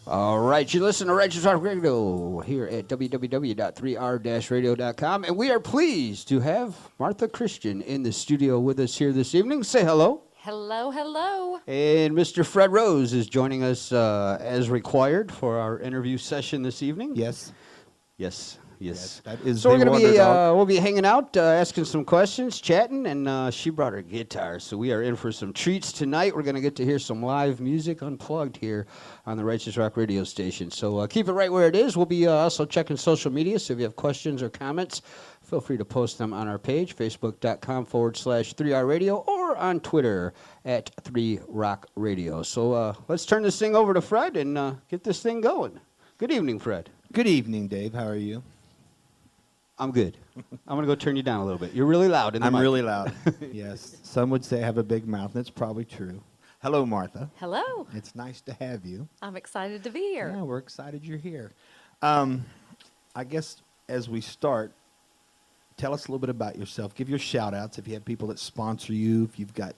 All right, you listen to Righteous Rock Radio here at www.3r-radio.com, and we are pleased to have Martha Christian in the studio with us here this evening. Say hello. Hello, hello. And Mr. Fred Rose is joining us as required for our interview session this evening. Yes. Yes. Yes. That is So we're the going to Wonder be Dog. we'll be hanging out, asking some questions, chatting, and she brought her guitar, so we are in for some treats tonight. We're going to get to hear some live music unplugged here on the Righteous Rock radio station. So keep it right where it is. We'll be also checking social media, so if you have questions or comments, feel free to post them on our page, facebook.com/3R Radio, or on Twitter at 3Rock Radio. So let's turn this thing over to Fred and get this thing going. Good evening, Fred. Good evening, Dave. How are you? I'm good. I'm going to go turn you down a little bit. You're really loud in the I'm mic. really loud. Yes. Some would say I have a big mouth, and it's probably true. Hello, Martha. Hello. It's nice to have you. I'm excited to be here. Yeah, we're excited you're here. I guess as we start, tell us a little bit about yourself. Give your shout-outs if you have people that sponsor you, if you've got,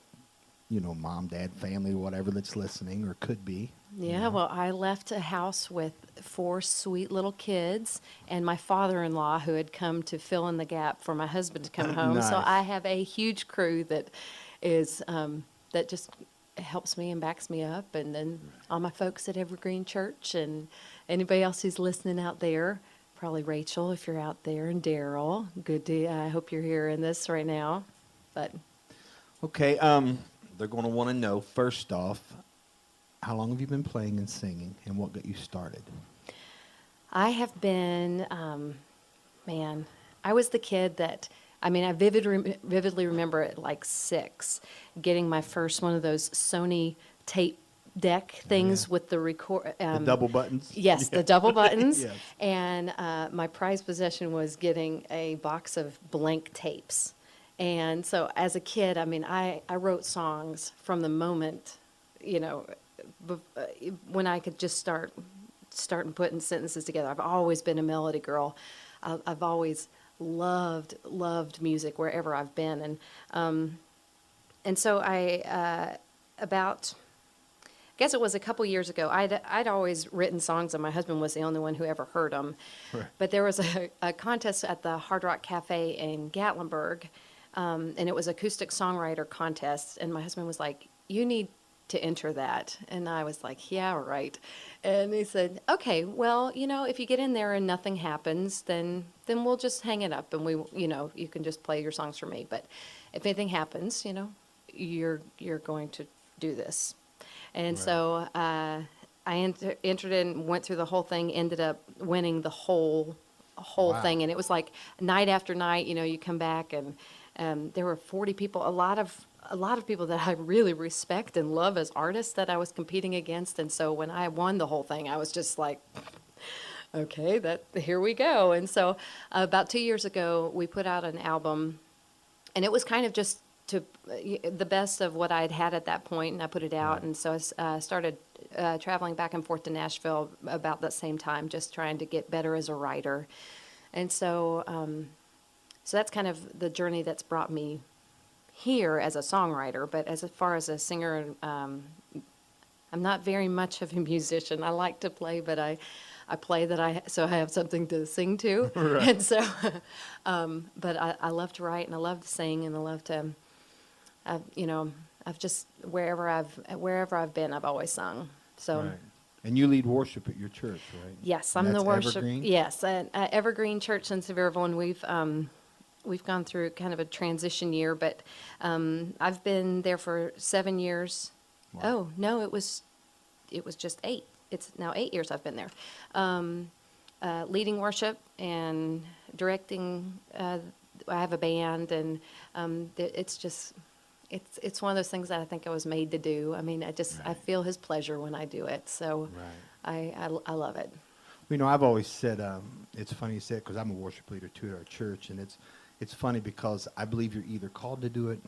mom, dad, family, whatever that's listening or could be. Yeah, well, I left a house with 4 sweet little kids and my father-in-law who had come to fill in the gap for my husband to come home. So Nice. I have a huge crew that is that just helps me and backs me up. And then all my folks at Evergreen Church and anybody else who's listening out there, probably Rachel if you're out there, and Daryl. I hope you're hearing this right now. But Okay, they're going to want to know, first off, how long have you been playing and singing, and what got you started? I have been, I was the kid that, I vividly remember at like 6, getting my first one of those Sony tape deck things yeah. with the record. The double buttons? Yes, the double buttons. Yes. And my prized possession was getting a box of blank tapes. And so as a kid, I wrote songs from the moment, when I could just start and putting sentences together. I've always been a melody girl. I've always loved music wherever I've been. And so I guess it was a couple years ago, I'd always written songs, and my husband was the only one who ever heard them. Right. But there was a contest at the Hard Rock Cafe in Gatlinburg, and it was acoustic songwriter contest, and my husband was like, "You need to enter that." And I was like, "Yeah, right." And he said, "Okay, well, if you get in there and nothing happens, then we'll just hang it up, and you can just play your songs for me. But if anything happens, you're going to do this." And Right. so I entered in, went through the whole thing, ended up winning the whole Wow. thing. And it was like night after night, you come back, and there were 40 people, a lot of people that I really respect and love as artists that I was competing against. And so when I won the whole thing, I was just like, okay, here we go. And so about 2 years ago, we put out an album, and it was kind of just the best of what I'd had at that point, and I put it out. Right. And so I started traveling back and forth to Nashville about that same time, just trying to get better as a writer. And so that's kind of the journey that's brought me here as a songwriter. But as far as a singer, I'm not very much of a musician. I like to play, but I play so I have something to sing to. Right. And so, but I love to write, and I love to sing, and I love to, I've just, wherever I've been, I've always sung. So. Right. And you lead worship at your church, right? Yes, And I'm the that's worship. Evergreen? Yes, at Evergreen Church in Sevierville, and we've gone through kind of a transition year, but I've been there for 7 years. Wow. Oh no, it was just 8. It's now 8 years I've been there, leading worship and directing. I have a band, and it's one of those things that I think I was made to do. I Right. feel His pleasure when I do it. So Right. I love it. I've always said, it's funny you say it because I'm a worship leader too at our church, and it's funny because I believe you're either called to do it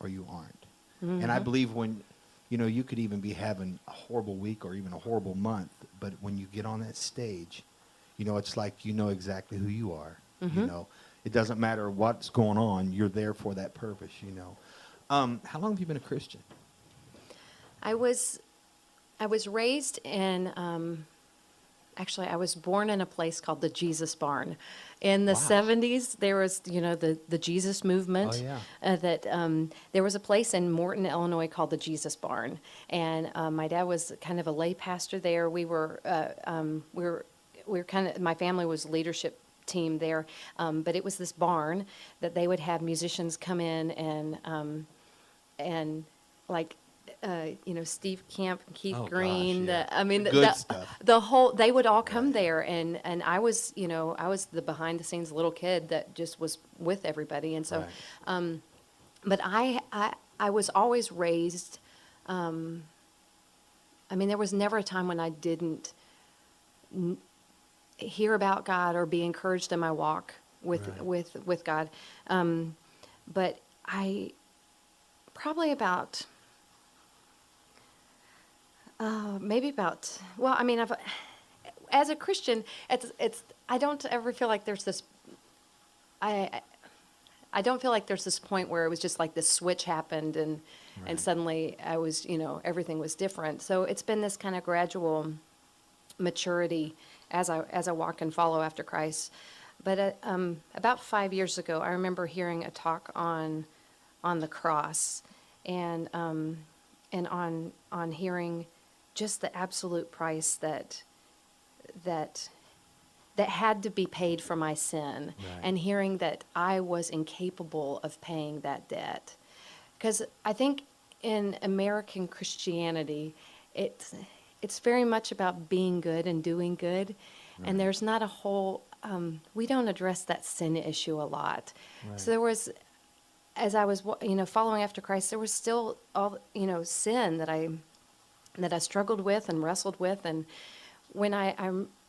or you aren't. Mm-hmm. And I believe when, you could even be having a horrible week or even a horrible month, but when you get on that stage, it's like you know exactly who you are. Mm-hmm. It doesn't matter what's going on, you're there for that purpose. How long have you been a Christian? I was I was raised in, actually, I was born in a place called the Jesus Barn. In the Wow. 70s, there was, the Jesus movement. Oh, yeah. There was a place in Morton, Illinois called the Jesus Barn. And my dad was kind of a lay pastor there. We were kind of, my family was leadership team there. But it was this barn that they would have musicians come in and like, Steve Camp, Keith Oh, gosh, Green. yeah. I mean, The good stuff. the whole, they would all come Right. there, and I was, I was the behind the scenes little kid that just was with everybody, and so, Right. but I was always raised. I mean, there was never a time when I didn't hear about God or be encouraged in my walk with Right. with God. But I probably about maybe about, well, I mean, as a Christian, it's I don't ever feel like there's this I don't feel like there's this point where it was just like this switch happened and Right. suddenly I was, everything was different. So it's been this kind of gradual maturity as I walk and follow after Christ. But about 5 years ago, I remember hearing a talk on the cross, and on hearing just the absolute price that had to be paid for my sin, Right. and hearing that I was incapable of paying that debt. Because I think in American Christianity, it's very much about being good and doing good, Right. and there's not a whole. We don't address that sin issue a lot. Right. So there was, as I was, following after Christ, there was still all, sin that I struggled with and wrestled with, and when I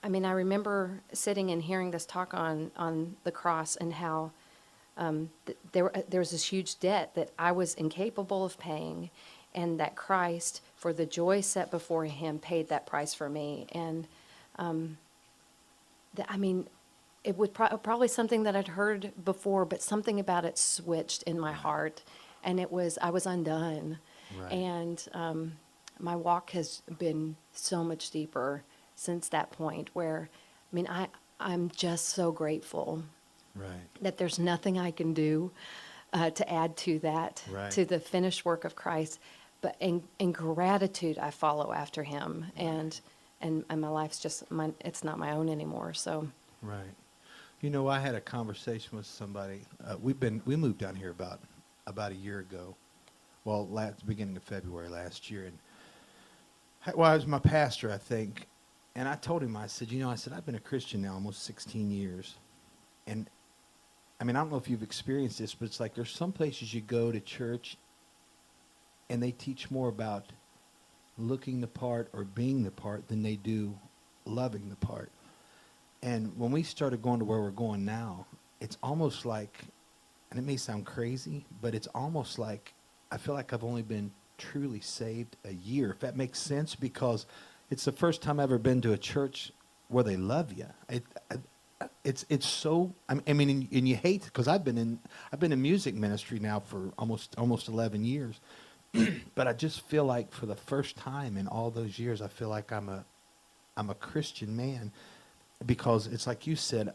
mean, I remember sitting and hearing this talk on the cross and how there was this huge debt that I was incapable of paying, and that Christ, for the joy set before him, paid that price for me. And I mean, it was probably something that I'd heard before, but something about it switched in my heart, and I was undone. Right. And my walk has been so much deeper since that point, where, I mean, I'm just so grateful Right. that there's nothing I can do to add to that, Right. to the finished work of Christ. But in gratitude, I follow after him, and my life's just it's not my own anymore. So Right. You know, I had a conversation with somebody. We moved down here about a year ago. Well, beginning of February last year, and I was my pastor, I think, and I told him, I said, I've been a Christian now almost 16 years, and I mean, I don't know if you've experienced this, but it's like there's some places you go to church, and they teach more about looking the part or being the part than they do loving the part. And when we started going to where we're going now, it's almost like, and it may sound crazy, but it's almost like I feel like I've only been truly saved a year, if that makes sense, because it's the first time I've ever been to a church where they love you. It's so, I mean, and you hate, because I've been in music ministry now for almost 11 years, but I just feel like for the first time in all those years, I feel like I'm a Christian man. Because it's like you said,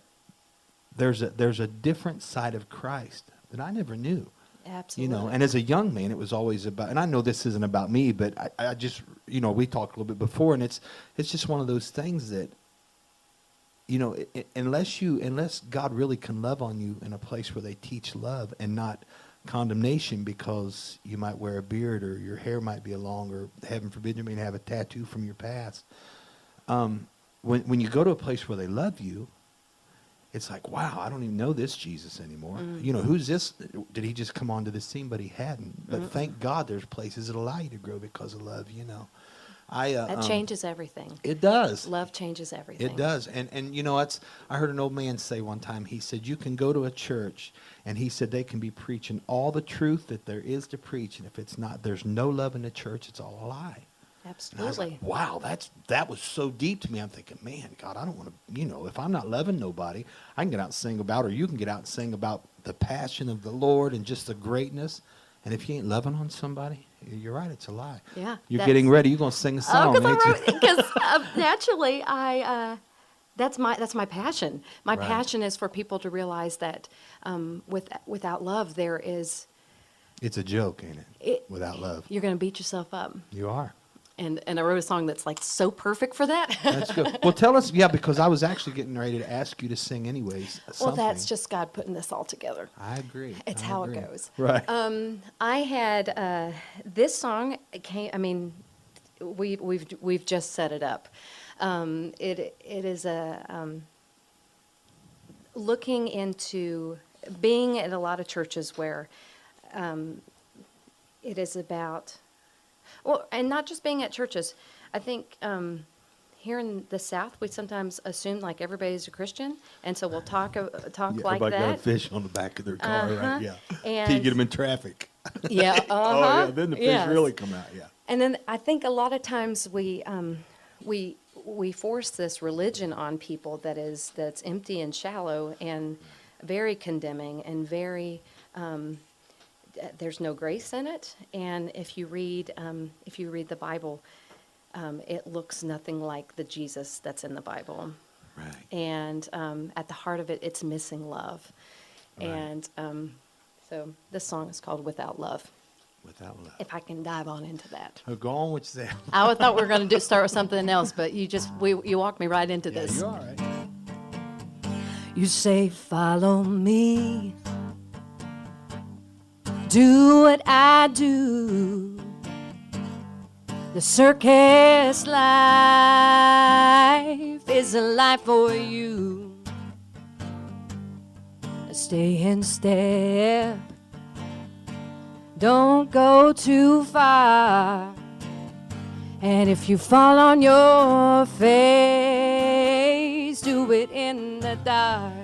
there's a different side of Christ that I never knew. absolutely, And as a young man, it was always about, and I know this isn't about me, but I just, we talked a little bit before, and it's just one of those things that, unless God really can love on you in a place where they teach love and not condemnation because you might wear a beard or your hair might be long, or heaven forbid you may have a tattoo from your past. When you go to a place where they love you, it's like, wow, I don't even know this Jesus anymore. Who's this? Did he just come onto the scene? But he hadn't. But thank God there's places that allow you to grow because of love, that changes everything. It does. Love changes everything. It does. And I heard an old man say one time, he said, you can go to a church, and he said they can be preaching all the truth that there is to preach, and if it's not, there's no love in the church, it's all a lie. And I was Absolutely. like, wow, that was so deep to me. I'm thinking, man, God, I don't want to, if I'm not loving nobody, I can get out and sing about, or you can get out and sing about the passion of the Lord and just the greatness. And if you ain't loving on somebody, You're right. It's a lie. Yeah, You're that's- getting ready. You're gonna sing a song, because ain't you? naturally that's my passion. My Right. passion is for people to realize that without love there is It's a joke, ain't it? it, Without love, you're going to beat yourself up. you are. And I wrote a song that's like so perfect for that. That's good. Well, tell us, yeah, because I was actually getting ready to ask you to sing anyways. Well, Something. that's just God putting this all together. I agree. It's I how agree. it goes. Right. I had this song came. I mean, we've just set it up. It is a looking into being at a lot of churches where it is about, well, and not just being at churches. I think here in the South, we sometimes assume like everybody's a Christian, and so we'll talk Yeah, like everybody got a that. fish on the back of their car, Uh-huh. right? Yeah. And- Till you get them in traffic. Yeah. Oh, uh-huh, yeah. Then the fish yes. really come out. Yeah. And then I think a lot of times we force this religion on people that's empty and shallow and very condemning and very there's no grace in it. And if you read the Bible, it looks nothing like the Jesus that's in the Bible. Right. And at the heart of it, it's missing love. Right. And so this song is called "Without Love." Without love. If I can dive on into that. Oh, go on, what's that? I thought we were going to start with something else, but you walked me right into Yeah, this. you're all right. You say, follow me. Do what I do. The circus life is a life for you. Stay in step. Don't go too far. And if you fall on your face, do it in the dark.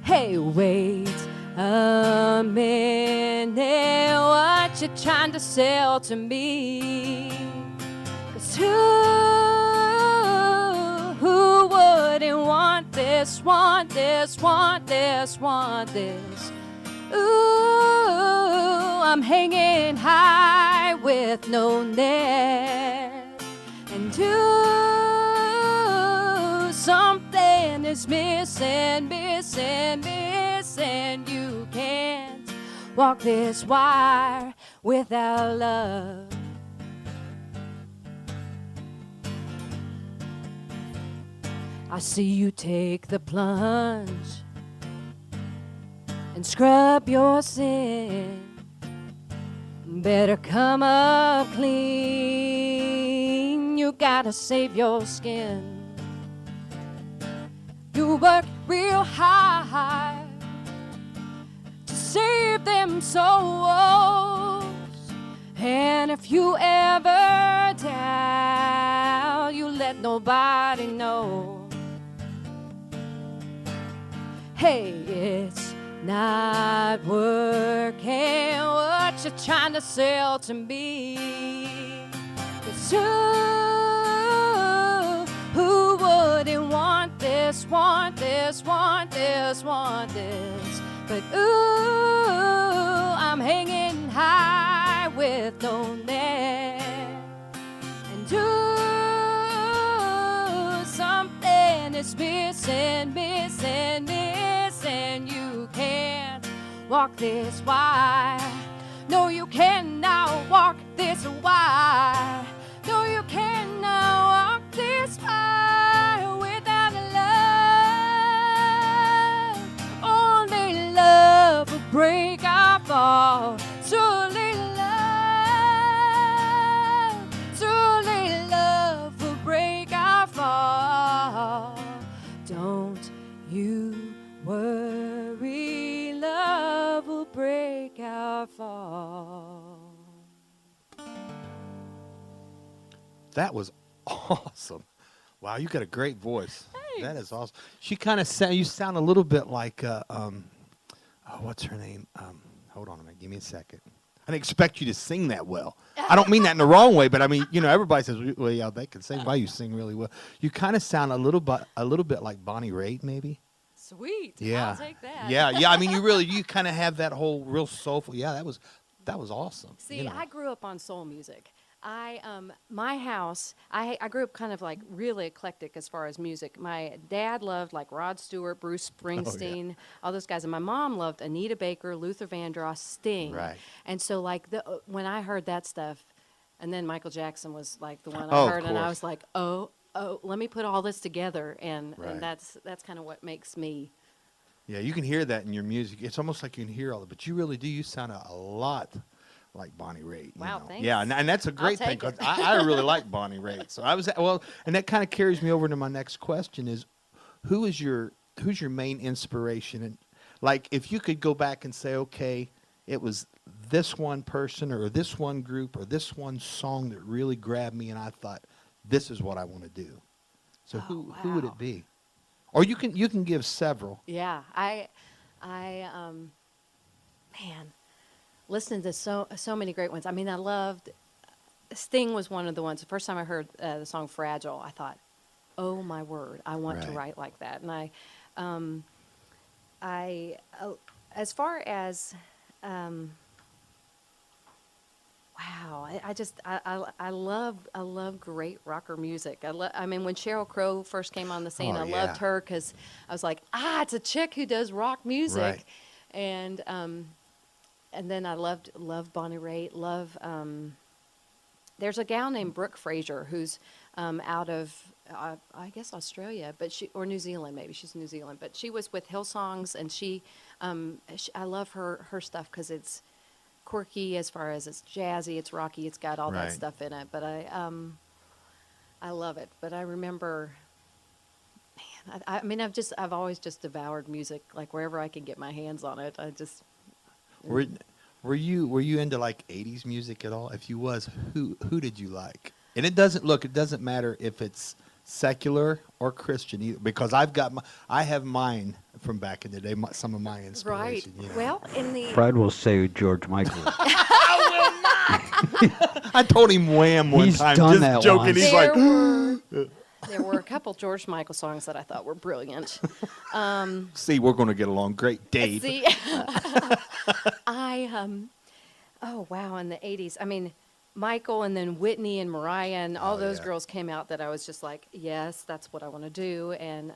Hey, wait a minute, what you trying to sell to me? 'Cause who wouldn't want this, want this, want this, want this? Ooh, I'm hanging high with no net. And something is missing, missing, missing. You can't walk this wire without love. I see you take the plunge and scrub your sin. Better come up clean. You gotta save your skin. You work real hard to save them souls. And if you ever doubt, you let nobody know. Hey, it's not working what you're trying to sell to me. 'Cause who wouldn't want this, want this, want this, want this? But ooh, I'm hanging high with no net. And ooh, something is missing, missing, missing. You can't walk this wire. No, you cannot walk this wire. No, you cannot walk this wire without love. Only love will break our fall. Truly love will break our fall. Don't you worry, love will break our fall. That was awesome. Wow, you got a great voice. That is awesome. She kind of you sound a little bit like what's her name? Hold on a minute. Give me a second. I didn't expect you to sing that well. I don't mean that in the wrong way, but I mean, everybody says, well, yeah, they can sing. Why you sing really well? You kind of sound a little bit like Bonnie Raitt, maybe. Sweet. Yeah. I'll take that. Yeah. I mean, you kind of have that whole real soulful. Yeah, that was awesome. See, you know. I grew up on soul music. My house, I grew up kind of like really eclectic as far as music. My dad loved like Rod Stewart, Bruce Springsteen, all those guys, and my mom loved Anita Baker, Luther Vandross, Sting. Right. And so like when I heard that stuff, and then Michael Jackson was like the one Oh, I of heard, and I course. was like, oh, let me put all this together, and Right. that's kind of what makes me. Yeah, you can hear that in your music. It's almost like you can hear all of it, but you really do. You sound a lot like Bonnie Raitt. You Wow, know? thanks. Yeah, and that's a great thing take 'cause it. I really like Bonnie Raitt. So I was and that kind of carries me over to my next question: is who's your main inspiration? And like, if you could go back and say, okay, it was this one person or this one group or this one song that really grabbed me, and I thought, this is what I want to do. So who would wow. it be? Or you can give several. Yeah, man, listening to so many great ones. I mean, I loved Sting was one of the ones. The first time I heard the song "Fragile," I thought, "Oh my word, I want to Right. write like that." And as far as, wow, I love great rocker music. I mean, when Sheryl Crow first came on the scene, Oh, I yeah. loved her because I was like, it's a chick who does rock music, Right. and then I loved Bonnie Raitt. There's a gal named Brooke Fraser who's out of I guess Australia, or New Zealand, maybe she's New Zealand, but she was with Hillsongs, and I love her stuff because it's quirky as far as it's jazzy, it's rocky, it's got all Right. that stuff in it. But I love it. But I remember, man, I mean, I've always just devoured music, like wherever I can get my hands on it. Were you into like 80s music at all? If you was, who did you like? And it doesn't matter if it's secular or Christian either, because I have mine from back in the day, some of my Right. inspiration. You know. Well, in the Fred will say George Michael. I told him Wham one He's time, done just that joking. once. He's there like, were a couple George Michael songs that I thought were brilliant. see, we're going to get along great, Dave. See, oh wow, in the '80s. I mean, Michael and then Whitney and Mariah and all Oh, those yeah. girls came out that I was just like, yes, that's what I want to do. And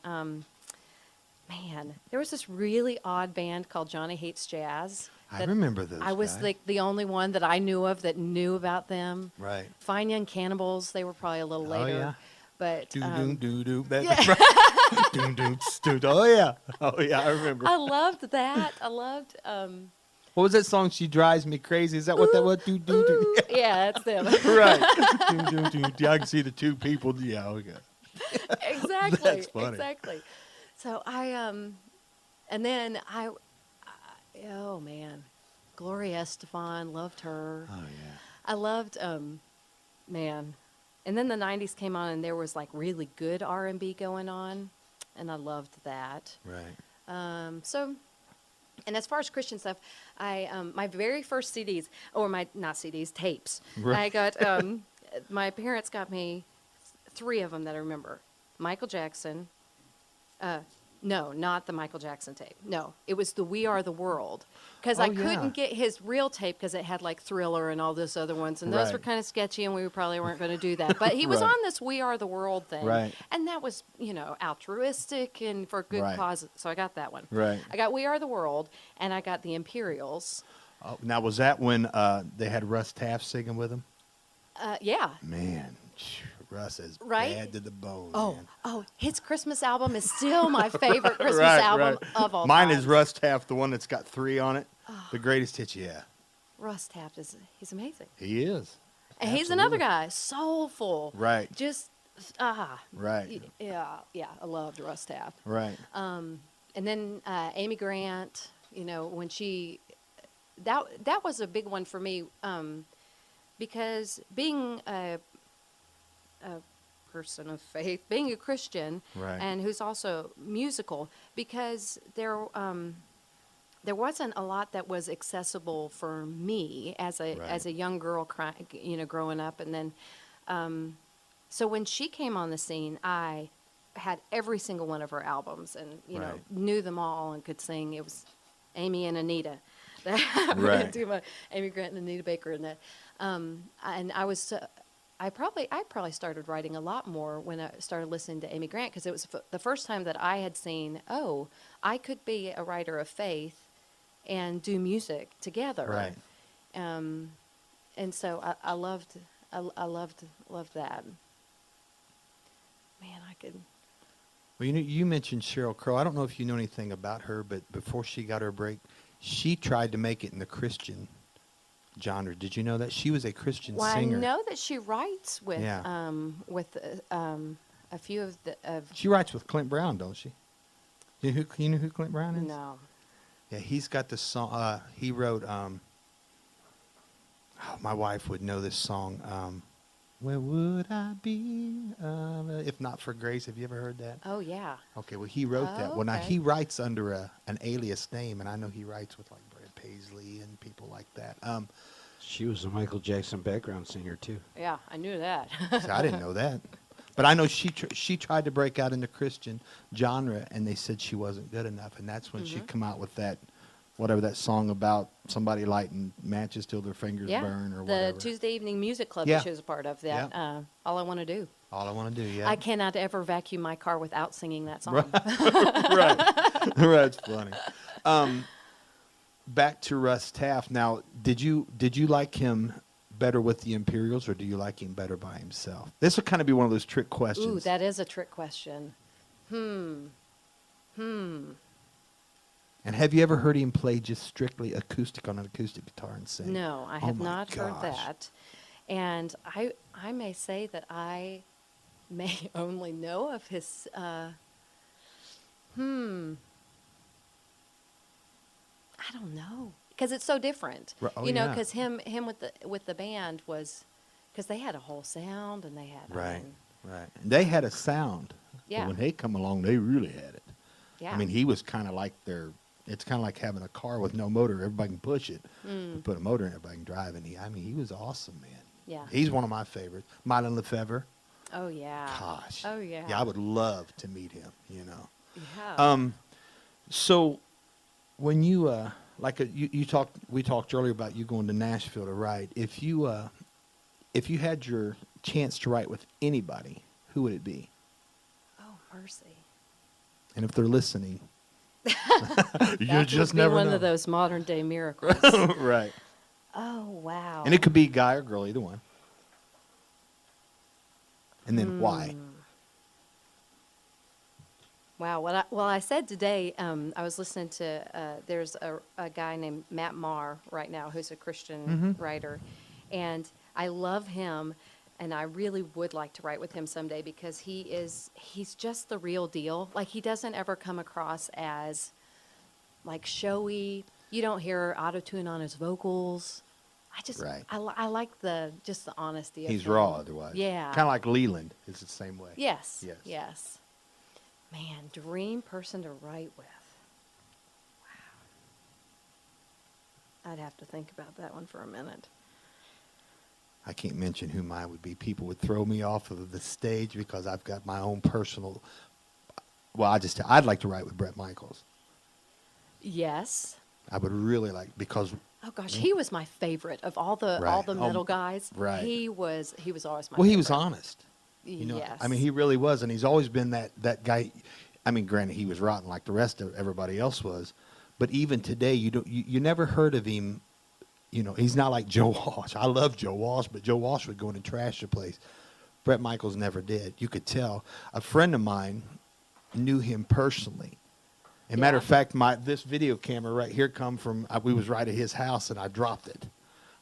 man, there was this really odd band called Johnny Hates Jazz. I that remember those I was guys. like the only one that I knew of that knew about them. Right. Fine Young Cannibals, they were probably a little Oh, later. yeah. But Do do do do. yeah. Doom doom stu. Oh yeah. Oh yeah. I remember. I loved that. I loved. What was that song? She drives me crazy. Is that what that was? Do do do. Ooh, yeah, that's them. Right. Doom, doom, doom. Yeah, I can see the two people. Yeah, okay. Exactly. That's funny. Exactly. So and then oh man, Gloria Estefan, loved her. Oh yeah. I loved, man. And then the '90s came on, and there was like really good R&B going on, and I loved that. Right. So, and as far as Christian stuff, my very first CDs, or not CDs, tapes. Right. I got, my parents got me 3 of them that I remember. Michael Jackson. No, not the Michael Jackson tape. No, it was the We Are the World. Because I Oh, yeah. couldn't get his real tape because it had like Thriller and all those other ones. And those Right. were kind of sketchy, and we probably weren't going to do that. But he was Right. on this We Are the World thing. Right. And that was, altruistic and for good Right. cause. So I got that one. Right. I got We Are the World, and I got the Imperials. Oh, now was that when they had Russ Taff singing with them? Yeah. Man, Russ is Right? bad to the bone. Oh, man. his Christmas album is still my favorite Christmas Right, album right. of all Mine time. is Russ Taff, the one that's got 3 on it. The greatest hits, yeah. Russ Taft he's amazing. He is. And he's another Absolutely. guy, soulful. Right. Just, Right. yeah, I loved Russ Taft. Right. And then Amy Grant, when that was a big one for me, because being a person of faith, being a Christian, Right. and who's also musical, because there wasn't a lot that was accessible for me as a young girl, growing up, and then so when she came on the scene, I had every single one of her albums, and you know, Right. knew them all and could sing. It was Amy and Anita. I would Right. do my Amy Grant and Anita Baker, and that. And I was. I probably started writing a lot more when I started listening to Amy Grant, because it was the first time that I had seen, oh, I could be a writer of faith and do music together. Right. And so I loved that. Man, I could. Well, you mentioned Sheryl Crow. I don't know if you know anything about her, but before she got her break, she tried to make it in the Christian genre. Did you know that? She was a Christian Well, singer. I know that she writes with Yeah. a few of the She writes with Clint Brown, don't she? You know who Clint Brown is? no. Yeah, he's got the song. He wrote. My wife would know this song. Where would I be if not for grace? Have you ever heard that? Oh yeah. Okay, well, he wrote that. Oh, Well, now okay. he writes under an alias name, and I know he writes with like Brad Paisley and people like that. She was a Michael Jackson background singer too. Yeah, I knew that. So I didn't know that, but I know she tried to break out in the Christian genre, and they said she wasn't good enough, and that's when she come out with that, whatever that song about somebody lighting matches till their fingers Yeah, burn or the whatever. Tuesday evening music club Yeah. that she was a part of. That Yeah. all I want to do. All I want to do, yeah. I cannot ever vacuum my car without singing that song. Right. That's funny. Back to Russ Taff. Now, did you like him better with the Imperials, or do you like him better by himself? This would kind of be one of those trick questions. Ooh, that is a trick question. And have you ever heard him play just strictly acoustic on an acoustic guitar and sing? No, I Oh have my not heard gosh. that. And I may say that I may only know of his. I don't know, because it's so different. Oh, you know, yeah. because him with the band was, because they had a whole sound and they had. I Right. mean, Right. And they had a sound. But Yeah. when they come along, they really had it. yeah. I mean, he was kind of like it's kind of like having a car with no motor. Everybody can push it. But put a motor in it, everybody can drive. And he was awesome, man. Yeah. He's one of my favorites. Mylon Lefevre. Oh yeah. Gosh. Oh yeah. Yeah, I would love to meet him, you know. Yeah. So when you we talked earlier about you going to Nashville to write. If you had your chance to write with anybody, who would it be? Oh mercy. And if they're listening, you That just would be never one know. of those modern day miracles. Right. Oh wow. And it could be guy or girl, either one. And then why? Wow. Well, I said today, I was listening to, there's a guy named Matt Maher right now who's a Christian writer. And I love him. And I really would like to write with him someday, because he's just the real deal. Like, he doesn't ever come across as like showy. You don't hear auto-tune on his vocals. Right. I like just the honesty of He's him. raw otherwise. Yeah. Kind of like Leland is the same way. Yes. Yes. Yes. Man, dream person to write with. Wow. I'd have to think about that one for a minute. I can't mention who mine would be. People would throw me off of the stage because I've got my own personal. Well, I'd like to write with Bret Michaels. Yes. I would really like, because Oh gosh, he was my favorite of all the Right. metal guys. right. He was always my well, favorite. he was honest. You know, Yes. I mean, he really was, and he's always been that guy. I mean, granted, he was rotten like the rest of everybody else was, but even today, you never heard of him. You know, he's not like Joe Walsh. I love Joe Walsh, but Joe Walsh would go in and trash the place. Bret Michaels never did. You could tell. A friend of mine knew him personally. As a matter of Yeah. fact, this video camera right here come from, we was right at his house, and I dropped it.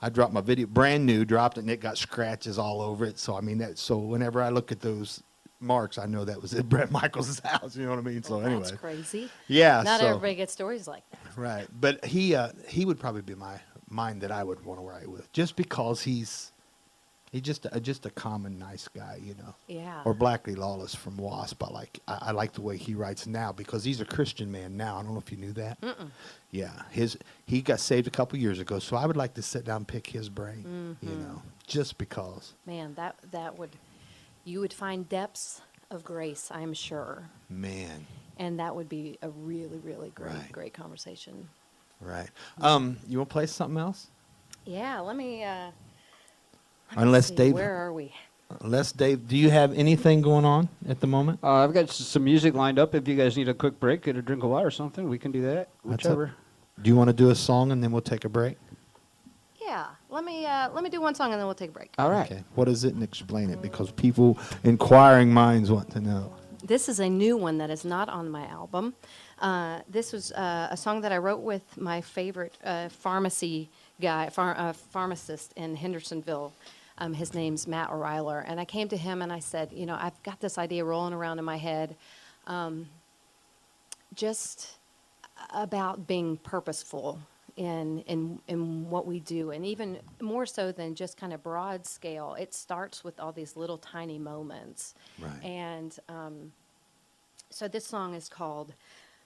I dropped my video, brand new, dropped it, and it got scratches all over it. So, I mean, so whenever I look at those marks, I know that was at Bret Michaels' house. You know what I mean? So Well, anyway. that's crazy. Yeah. Not so, everybody gets stories like that. Right. But he would probably be mine that I would want to write with, just because he's just a common nice guy, you know. Yeah. Or Blackley Lawless from Wasp. I like the way he writes now, because he's a Christian man now. I don't know if you knew that. Yeah, he got saved a couple years ago, so I would like to sit down and pick his brain, you know, just because. Man, that would, you would find depths of grace, I'm sure. Man, And that would be a really, really great, Right. great conversation. right. You want to play something else? Yeah, let me Unless see, Dave, where are we? do you have anything going on at the moment? I've got some music lined up. If you guys need a quick break, get a drink of water or something, we can do that. That's Whichever. up. Do you want to do a song and then we'll take a break? Yeah, let me do one song and then we'll take a break. All right. Okay. What is it, and explain it, because people, inquiring minds, want to know. This is a new one that is not on my album. This was a song that I wrote with my favorite pharmacy guy, pharmacist in Hendersonville. His name's Matt O'Reiler. And I came to him and I said, you know, I've got this idea rolling around in my head just about being purposeful in what we do. And even more so than just kind of broad scale, it starts with all these little tiny moments. Right. And so this song is called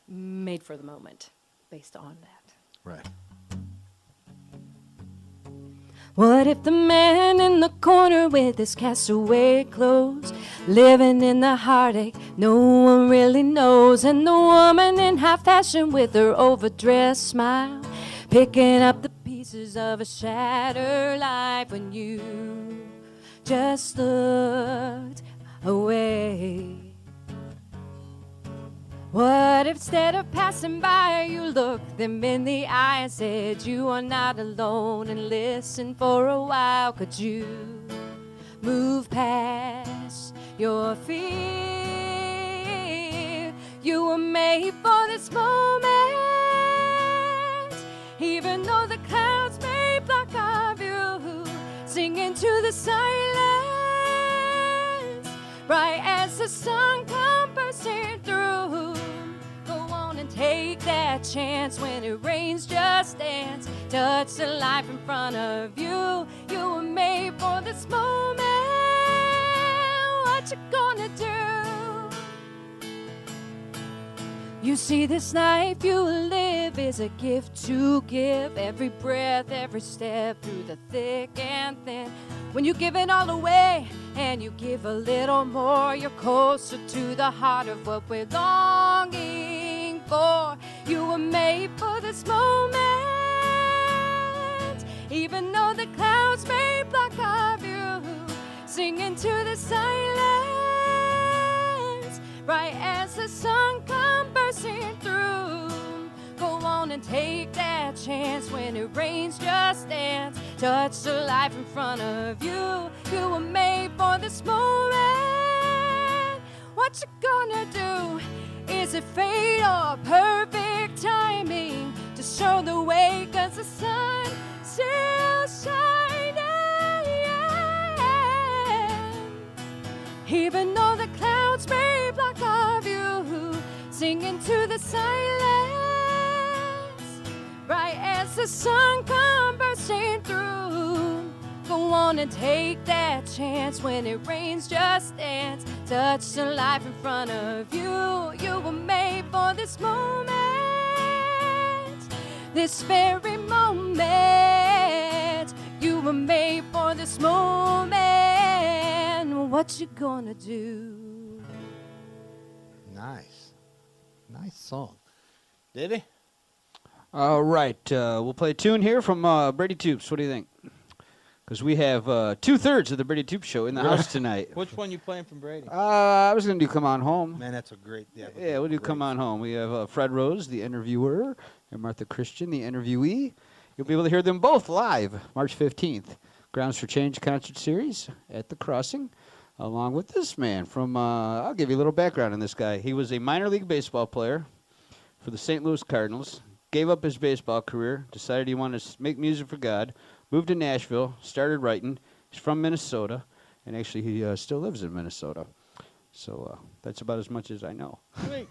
Made for the Moment, based on that. Right. What if the man in the corner with his castaway clothes, living in the heartache no one really knows, and the woman in high fashion with her overdressed smile, picking up the pieces of a shattered life when you just looked away? What if instead of passing by you looked them in the eye and said you are not alone, and listen for a while? Could you move past your fear? You were made for this moment, even though the clouds may block our view. Sing into the silence, bright as the sun comes bursting through. Go on and take that chance. When it rains, just dance. Touch the life in front of you. You were made for this moment. What you gonna do? You see, this life you live is a gift to give. Every breath, every step, through the thick and thin. When you give it all away and you give a little more, you're closer to the heart of what we're longing for. You were made for this moment, even though the clouds may block our view. Sing into the silence, bright as the sun comes bursting through. Go on and take that chance. When it rains, just dance. Touch the life in front of you. You were made for this moment. What you gonna do? Is it fate or perfect timing to show the way? 'Cause the sun still shining, even though the clouds may block our view. Sing into the silence, bright as the sun comes bursting through. Go on and take that chance. When it rains, just dance. Touch the life in front of you. You were made for this moment, this very moment. You were made for this moment. What you gonna do? Nice. Nice song. Davey? All right. We'll play a tune here from Brady Toops. What do you think? Because we have 2/3 of the Brady Toops show in the house tonight. Which one you playing from Brady? I was going to do Come On Home. Man, that's a great. Yeah, we'll do Come On Home. We have Fred Rose, the interviewer, and Martha Christian, the interviewee. You'll be able to hear them both live March 15th. Grounds for Change concert series at the Crossing, along with this man from, I'll give you a little background on this guy. He was a minor league baseball player for the St. Louis Cardinals, gave up his baseball career, decided he wanted to make music for God, moved to Nashville, started writing. He's from Minnesota, and actually he still lives in Minnesota. So that's about as much as I know. Sweet.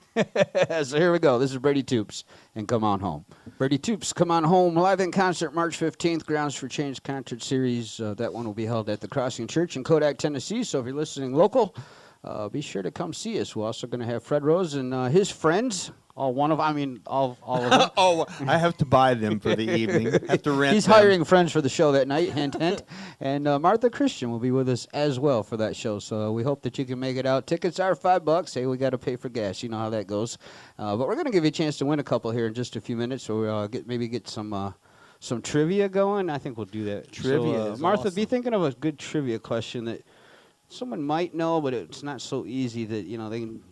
So here we go. This is Brady Toops and Come On Home. Brady Toops, Come On Home, live in concert March 15th, Grounds for Change concert series. That one will be held at the Crossing Church in Kodak, Tennessee. So if you're listening local, be sure to come see us. We're also going to have Fred Rose and his friends all one of. I mean, all of them. Oh, I have to buy them for the evening. I have to rent He's them. hiring friends for the show that night. Hint, hint. And Martha Christian will be with us as well for that show. So we hope that you can make it out. Tickets are $5. Hey, we got to pay for gas. You know how that goes. But we're going to give you a chance to win a couple here in just a few minutes. So we'll get some trivia going. I think we'll do that. Trivia So, is Martha, be awesome. thinking of a good trivia question that someone might know, but it's not so easy that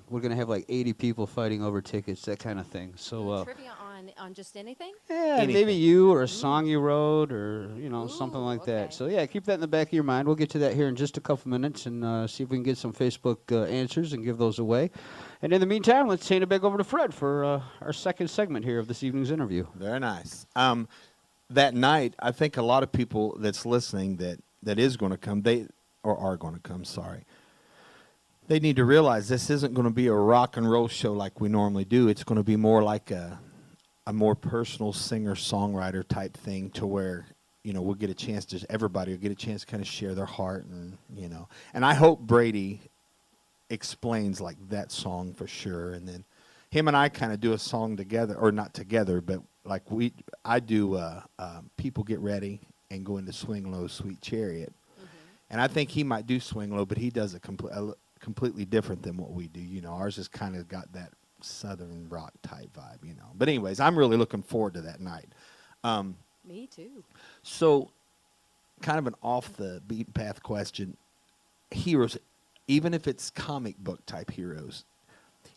we're going to have like 80 people fighting over tickets, that kind of thing. So Trivia on just anything? yeah, Anything. maybe you or a song you wrote or, something Ooh, like that. okay. So, yeah, keep that in the back of your mind. We'll get to that here in just a couple minutes and see if we can get some Facebook answers and give those away. And in the meantime, let's hand it back over to Fred for our second segment here of this evening's interview. Very nice. That night, I think a lot of people that's listening that is going to come, are going to come, sorry. They need to realize this isn't going to be a rock and roll show like we normally do. It's going to be more like a more personal singer-songwriter type thing to where, we'll get a chance to, everybody will get a chance to kind of share their heart and, And I hope Brady explains like that song for sure. And then him and I kind of do a song together, or not together, but like I do People Get Ready and go into Swing Low, Sweet Chariot. And I think he might do Swing Low, but he does it completely different than what we do. Ours has kind of got that southern rock type vibe, But anyways, I'm really looking forward to that night. Me too. So, kind of an off the beaten path question. Heroes, even if it's comic book type heroes,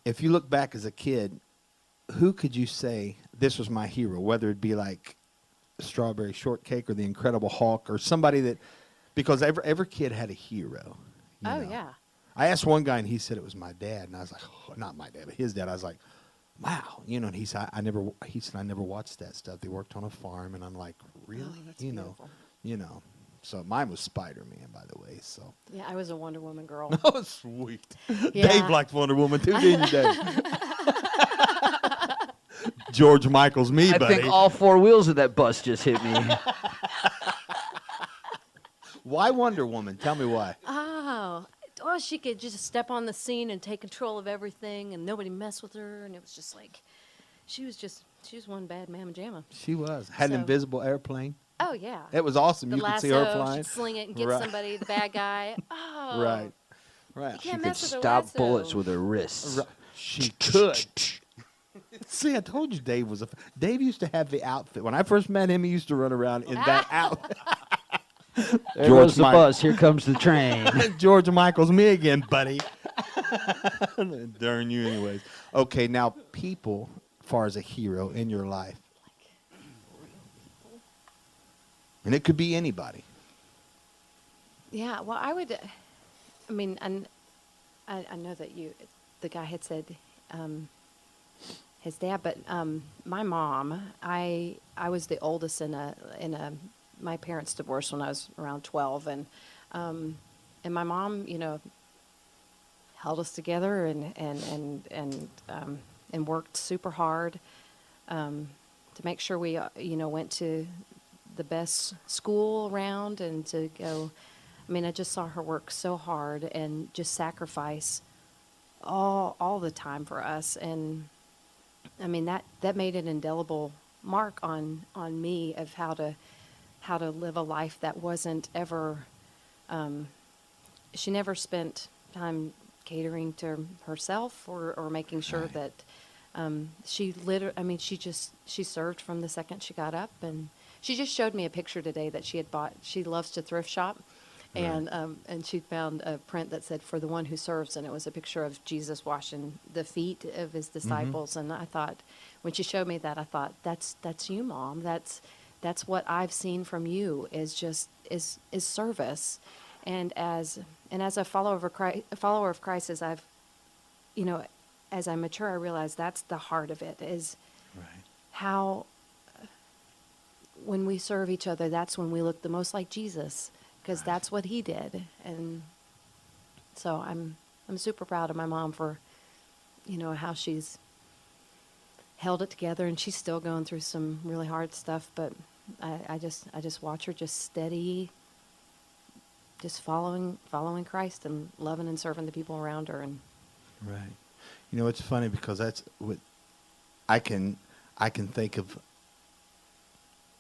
if you look back as a kid, who could you say this was my hero? Whether it be like Strawberry Shortcake or the Incredible Hulk or somebody that, because every kid had a hero. Oh, yeah. I asked one guy and he said it was my dad, and I was like, oh, not my dad, but his dad. I was like, wow, And he said I never watched that stuff. They worked on a farm, and I'm like, really, Oh, that's beautiful. So mine was Spider-Man, by the way. So. Yeah, I was a Wonder Woman girl. Oh, sweet. Yeah. Dave liked Wonder Woman too, didn't you, Dave? George Michael's me, I buddy. think all four wheels of that bus just hit me. Why Wonder Woman? Tell me why. Oh, she could just step on the scene and take control of everything, and nobody messed with her. And it was just like, she was one bad mamma jamma. She was. Had an So- invisible airplane. Oh yeah. It was awesome. The You could lasso, see her flying. she'd sling it and get Right. somebody, the bad guy. Oh. Right. You Right. can't She could mess with a stop lasso. bullets with her wrists. Right. She could. See, I told you Dave was Dave used to have the outfit. When I first met him, he used to run around in that outfit. There George goes the Mike- bus. Here comes the train. George Michael's me again, buddy. Darn you, anyways. Okay, now people, as far as a hero in your life, and it could be anybody. Yeah, well, I would. I mean, I know that the guy had said his dad, but my mom. I was the oldest in a. My parents divorced when I was around 12, and my mom, held us together and worked super hard to make sure we went to the best school around and to go. I mean, I just saw her work so hard and just sacrifice all the time for us, and I mean that made an indelible mark on me of how to live a life that wasn't ever. She never spent time catering to herself or making sure Right. that she she served from the second she got up, and she just showed me a picture today that she had bought. She loves to thrift shop. And she found a print that said "For the one who serves," and it was a picture of Jesus washing the feet of his disciples. And I thought, when she showed me that, I thought, that's you, Mom. That's what I've seen from you is service. And as a follower of Christ, as I've, as I mature, I realize that's the heart of it. Is Right. how when we serve each other, that's when we look the most like Jesus. Because that's what he did, and so I'm super proud of my mom for, how she's held it together, and she's still going through some really hard stuff. But I just watch her just steady, just following Christ and loving and serving the people around her. And Right. It's funny because that's what I can think of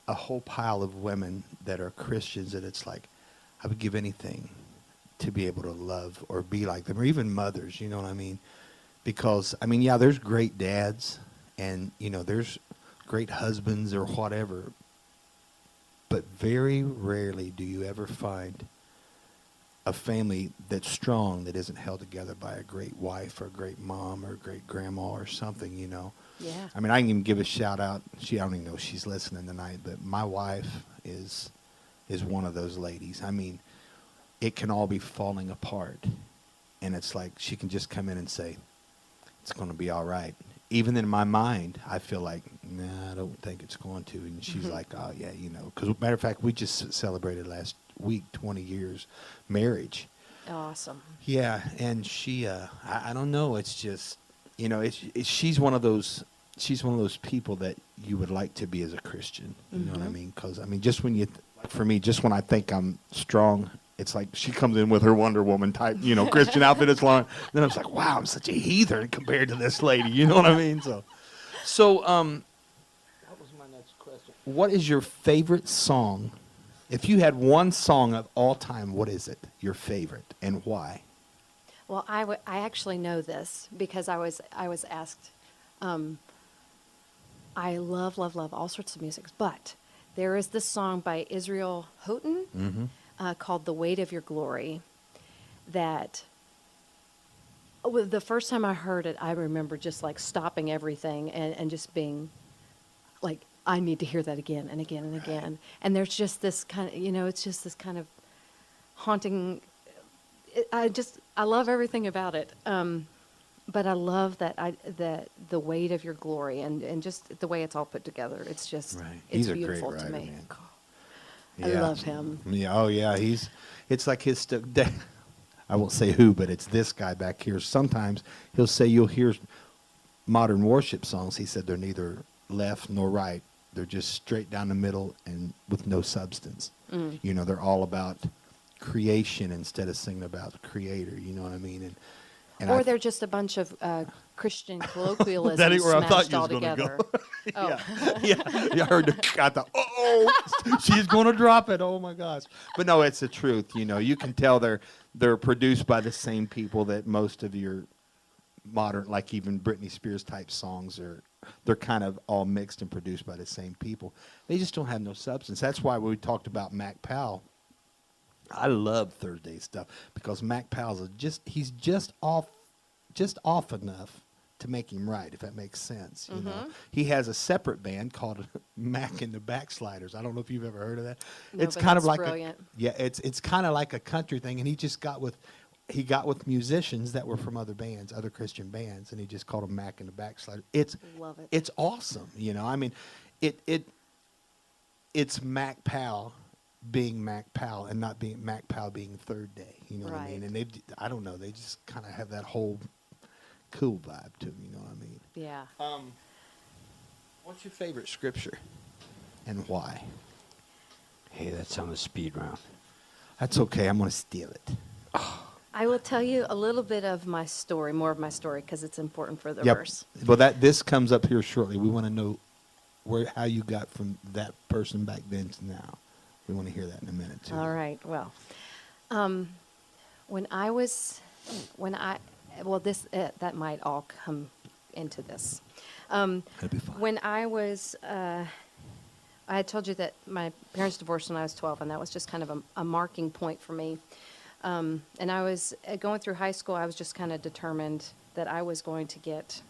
a whole pile of women that are Christians that it's like I would give anything to be able to love or be like them, or even mothers, you know what I mean? Because I mean, yeah, there's great dads and there's great husbands or whatever, but very rarely do you ever find a family that's strong that isn't held together by a great wife or a great mom or a great grandma or something, Yeah. I mean, I can even give a shout out. I don't even know if she's listening tonight, but my wife is one of those ladies. I mean, it can all be falling apart, and it's like she can just come in and say, "It's going to be all right." Even in my mind, I feel like, "Nah, I don't think it's going to." And she's like, "Oh yeah, Because matter of fact, we just celebrated last week 20 years marriage. Awesome. Yeah, and she, I don't know. It's just, she's one of those. She's one of those people that you would like to be as a Christian. You know what I mean? Because I mean, just when for me, just when I think I'm strong, it's like she comes in with her Wonder Woman type, Christian outfit. It's long. Then I was like, wow, I'm such a heathen compared to this lady. You know what I mean? So, what was my next question? What is your favorite song? If you had one song of all time, what is it? Your favorite, and why? Well, I actually know this because I was asked. I love all sorts of music, but there is this song by Israel Houghton called "The Weight of Your Glory." That the first time I heard it, I remember just like stopping everything and just being like, I need to hear that again and again and again. And there's just this kind of, it's just this kind of haunting. I love everything about it. But I love that the weight of your glory and just the way it's all put together. It's just it's He's beautiful a great to writer, me. man. I love him. Yeah, oh yeah, it's like his I won't say who, but it's this guy back here. Sometimes he'll say you'll hear modern worship songs. He said they're neither left nor right. They're just straight down the middle and with no substance. They're all about creation instead of singing about the creator. You know what I mean? And Or they're just a bunch of Christian colloquialisms that ain't where I thought smashed you all was gonna together. go. Oh, Yeah, I heard I thought, she's going to drop it. Oh my gosh! But no, it's the truth. You can tell they're produced by the same people that most of your modern, like even Britney Spears type songs are. They're kind of all mixed and produced by the same people. They just don't have no substance. That's why when we talked about Mac Powell, I love Thursday stuff because Mac Powell's he's just off enough to make him right, if that makes sense. You know, he has a separate band called Mac and the Backsliders. I don't know if you've ever heard of that. No, It's but kind of that's like brilliant. it's kind of like a country thing, and he just got with musicians that were from other bands, other Christian bands, and he just called them Mac and the Backsliders. Love it. It's awesome. I mean, it's Mac Powell being Mac Powell and not being Mac Powell being Third Day. You know what I mean? Right. And I don't know, they just kind of have that whole cool vibe to them. You know what I mean? Yeah. What's your favorite scripture, and why? Hey, that's on the speed round. That's okay. I'm going to steal it. I will tell you a little bit of my story, more of my story, because it's important for the Yep. verse. Well, this comes up here shortly. We want to know how you got from that person back then to now. We want to hear that in a minute too. All right. Well, that might all come into this. That'd be fine. When I was, I had told you that my parents divorced when I was 12, and that was just kind of a marking point for me. And I was going through high school. I was just kind of determined that I was going to get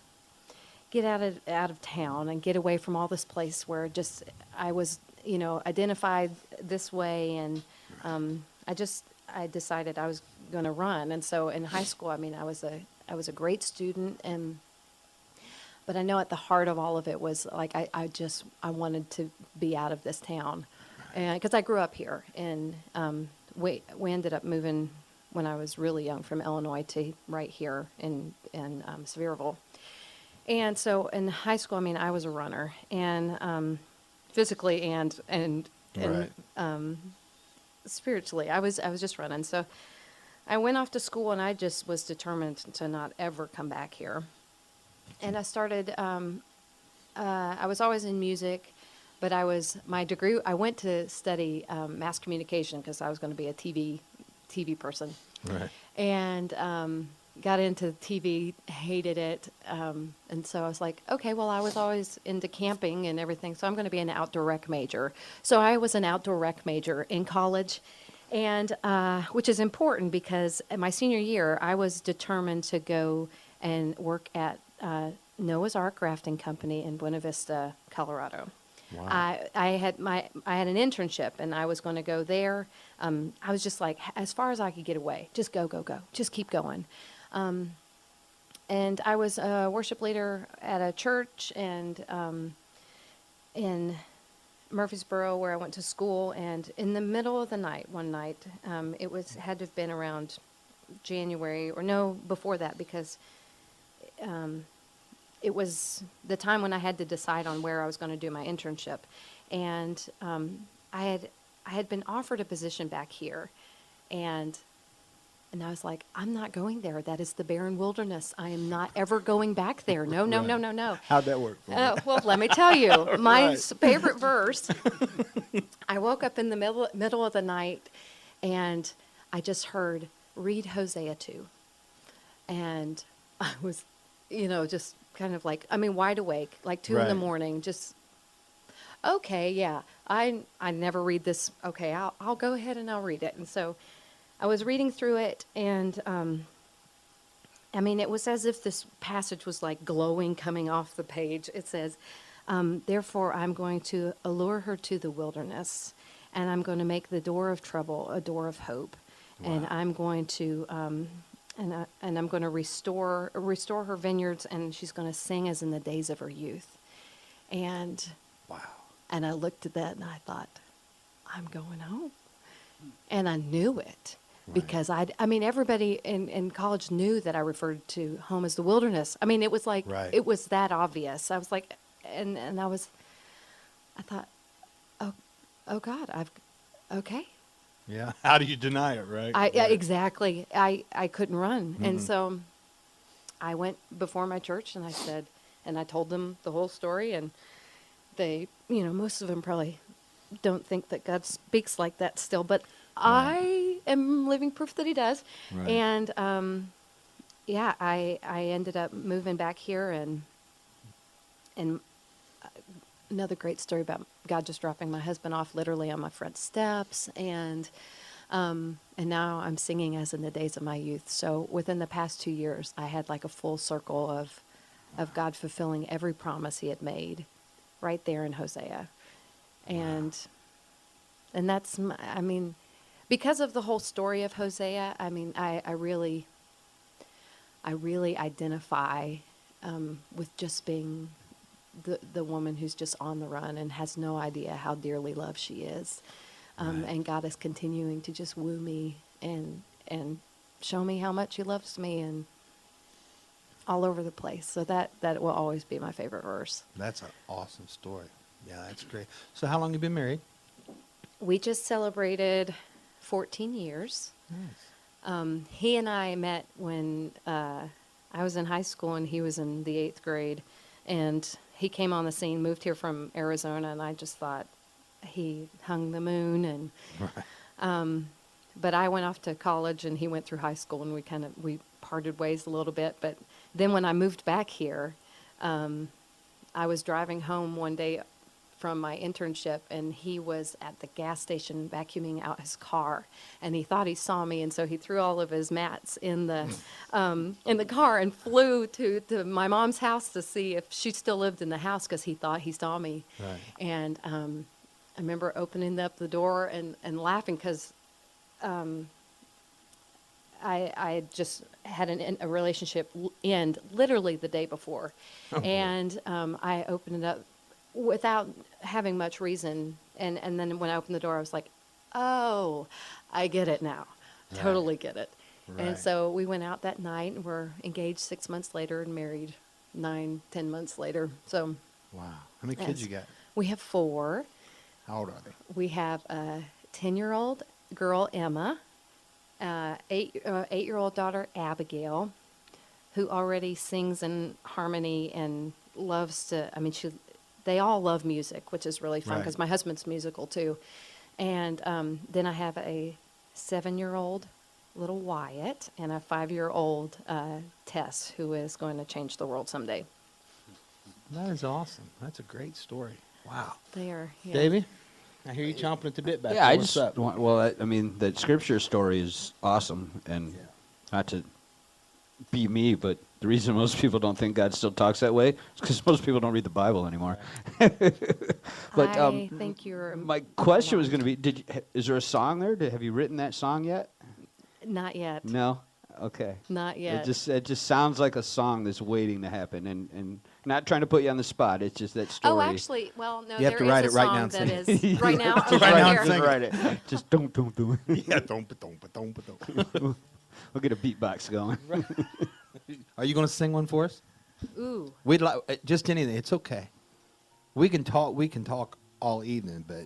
out of town and get away from all this place where just I was, identified this way, and I decided I was going to run. And so in high school, I mean, I was a great student, but I know at the heart of all of it was like I wanted to be out of this town, and because I grew up here, and we ended up moving when I was really young from Illinois to right here in Sevierville. And so in high school, I mean, I was a runner, and physically and Right. spiritually, I was just running. So I went off to school, and I just was determined to not ever come back here. And I started I was always in music, but my degree, I went to study mass communication because I was going to be a TV person. Right. And got into TV, hated it. And so I was like, okay, well, I was always into camping and everything, so I'm going to be an outdoor rec major. So I was an outdoor rec major in college, and which is important because in my senior year, I was determined to go and work at Noah's Ark Rafting Company in Buena Vista, Colorado. Wow. I had an internship, and I was going to go there. I was just like, as far as I could get away, just go, just keep going. And I was a worship leader at a church and in Murfreesboro, where I went to school. And in the middle of the night, one night, had to have been around January, or no, before that, because it was the time when I had to decide on where I was going to do my internship. And I had been offered a position back here, and I was like, I'm not going there. That is the barren wilderness. I am not ever going back there. No, no, no, no, no. How'd that work for you? Well, let me tell you, my Right. favorite verse. I woke up in the middle of the night, and I just heard, read Hosea 2. And I was, just kind of like, wide awake, like 2 in the Right. morning, just, okay, yeah, I never read this. Okay, I'll go ahead and I'll read it. And so I was reading through it, and it was as if this passage was like glowing coming off the page. It says, therefore I'm going to allure her to the wilderness, and I'm going to make the door of trouble a door of hope. And I'm going to and I'm going to restore her vineyards, and she's going to sing as in the days of her youth. And Wow. and I looked at that and I thought, I'm going home. And I knew it because everybody in college knew that I referred to home as the wilderness. It was like, Right. it was that obvious. I was like, and I thought, oh God, okay. Yeah. How do you deny it, right? Yeah, Right. exactly. I couldn't run. And so I went before my church and I said, and I told them the whole story, and they, most of them probably don't think that God speaks like that still, but I am living proof that he does. Right. And I ended up moving back here, and another great story about God just dropping my husband off literally on my front steps, and now I'm singing as in the days of my youth. So within the past 2 years, I had like a full circle of God fulfilling every promise he had made right there in Hosea. And that's, because of the whole story of Hosea, I really identify with just being the woman who's just on the run and has no idea how dearly loved she is. And God is continuing to just woo me and show me how much he loves me, and all over the place. So that will always be my favorite verse. That's an awesome story. Yeah, that's great. So how long have you been married? We just celebrated 14 years. Nice. He and I met when I was in high school and he was in the 8th grade. And he came on the scene, moved here from Arizona, and I just thought he hung the moon. And Right. but I went off to college and he went through high school, and we parted ways a little bit. But then when I moved back here, I was driving home one day from my internship, and he was at the gas station vacuuming out his car, and he thought he saw me, and so he threw all of his mats in the car and flew to my mom's house to see if she still lived in the house, because he thought he saw me. Right. And I remember opening up the door and laughing, because I had just had a relationship end literally the day before. Oh, And I opened it up without having much reason. And then when I opened the door, I was like, oh, I get it now. Right. Totally get it. Right. And so we went out that night, and we're engaged 6 months later and married 9-10 months later. So Wow. How many kids Yes. you got? we have 4. How old are they? We have a 10-year-old girl, Emma, 8-year-old daughter, Abigail, who already sings in harmony and loves to, they all love music, which is really fun Right. because my husband's musical too. And then I have a 7-year-old little Wyatt and a 5-year-old Tess, who is going to change the world someday. That is awesome. That's a great story. Wow. They are. Yeah. Davey, I hear you chomping at the bit back Yeah, there. I What's just up? well, I mean, the scripture story is awesome, and not to be me, but the reason most people don't think God still talks that way is because most people don't read the Bible anymore. But I think you're. my question was going to be: is there a song there? Have you written that song yet? Not yet. No. Okay. Not yet. It just sounds like a song that's waiting to happen, and not trying to put you on the spot. It's just that story. Oh, actually, well, no, You have there to is write a it right song now and that sing it. is right now. Just Oh, write right down here. and sing it. Write it. Just don't do it. Yeah, don't. We'll get a beatbox going. Are you going to sing one for us? Ooh. We'd like just anything. It's okay. We can talk. We can talk all evening, but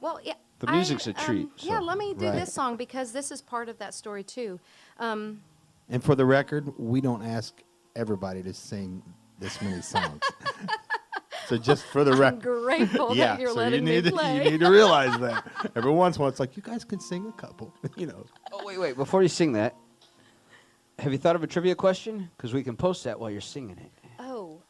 Well, yeah. The music's a treat, Yeah, so- let me do Right. this song because this is part of that story too. and for the record, we don't ask everybody to sing this many songs. So just for the I'm record, grateful that you're so letting you need me to, play. you need to realize that every once in a while, it's like you guys can sing a couple, you know. Oh, wait. Before you sing that, have you thought of a trivia question? Because we can post that while you're singing it. Oh,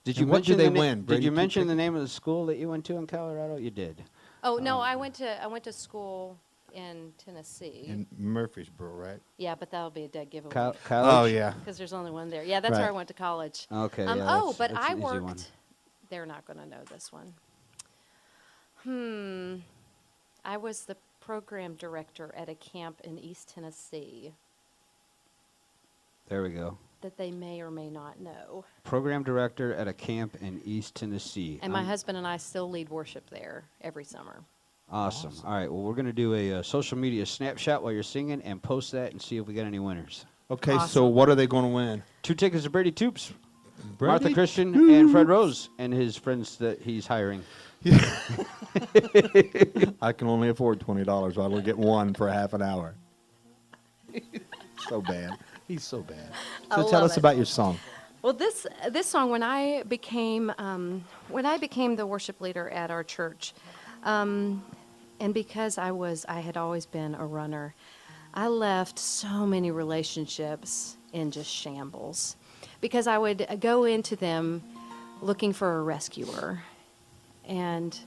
Did And what do they win? Did Brady, you two mention the tickets? name of the school that you went to in Colorado? You did. oh no, I went to school in Tennessee. In Murfreesboro, right? Yeah, but that'll be a dead giveaway. College? Oh yeah. Because there's only one there. Yeah, that's where I Right. went to college. Okay. Yeah, oh, that's- but that's I an easy worked. one. They're not going to know this one. I was the program director at a camp in East Tennessee There we go. that they may or may not know. Program director at a camp in East Tennessee. And my husband and I still lead worship there every summer. Awesome. All right. Well, we're going to do a social media snapshot while you're singing and post that and see if we got any winners. Okay, so Awesome. what are they going to win? 2 tickets to Brady Toops. Brady Martha Christian and Fred Rose and his friends that he's hiring. I can only afford $20, so I'll get one for half an hour. So bad. He's so bad. I So tell love us it. about your song. Well, this song, when I became the worship leader at our church, and because I had always been a runner, I left so many relationships in just shambles, because I would go into them looking for a rescuer, and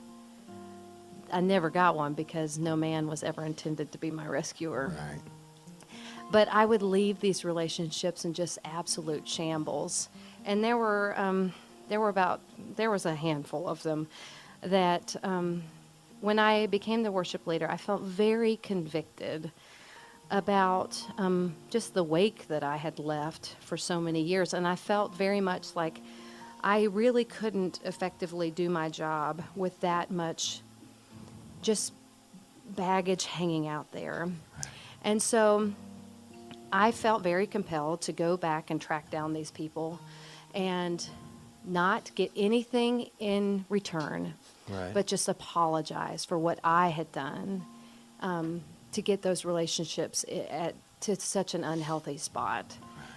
I never got one because no man was ever intended to be my rescuer. Right. But I would leave these relationships in just absolute shambles, and there was a handful of them that when I became the worship leader, I felt very convicted about just the wake that I had left for so many years, and I felt very much like I really couldn't effectively do my job with that much just baggage hanging out there. And so I felt very compelled to go back and track down these people and not get anything in return, Right. but just apologize for what I had done to get those relationships to such an unhealthy spot.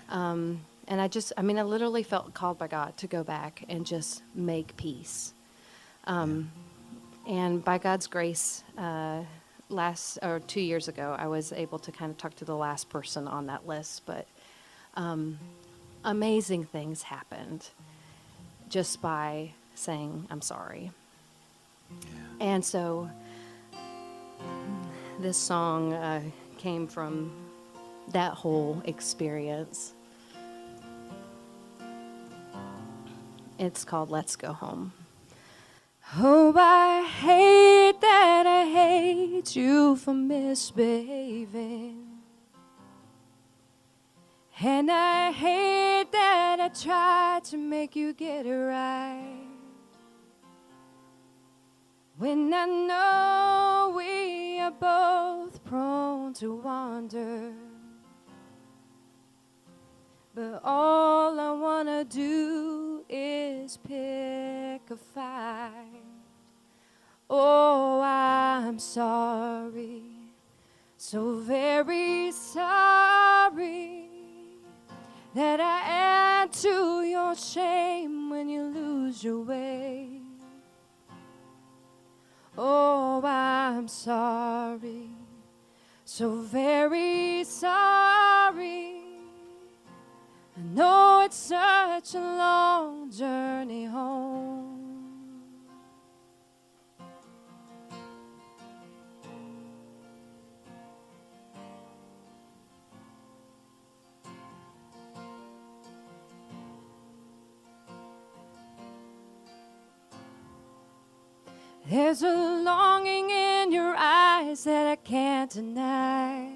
And I literally felt called by God to go back and just make peace. And by God's grace, 2 years ago, I was able to kind of talk to the last person on that list. But amazing things happened just by saying, I'm sorry. And so this song came from that whole experience. It's called Let's Go Home. Oh, I hate that I hate you for misbehaving. And I hate that I tried to make you get it right. When I know we are both prone to wander. But all I wanna do is pick a fight. Oh, I'm sorry, so very sorry that I add to your shame lose your way. Oh, I'm sorry, so very sorry. I know it's such a long journey home. There's a longing in your eyes that I can't deny.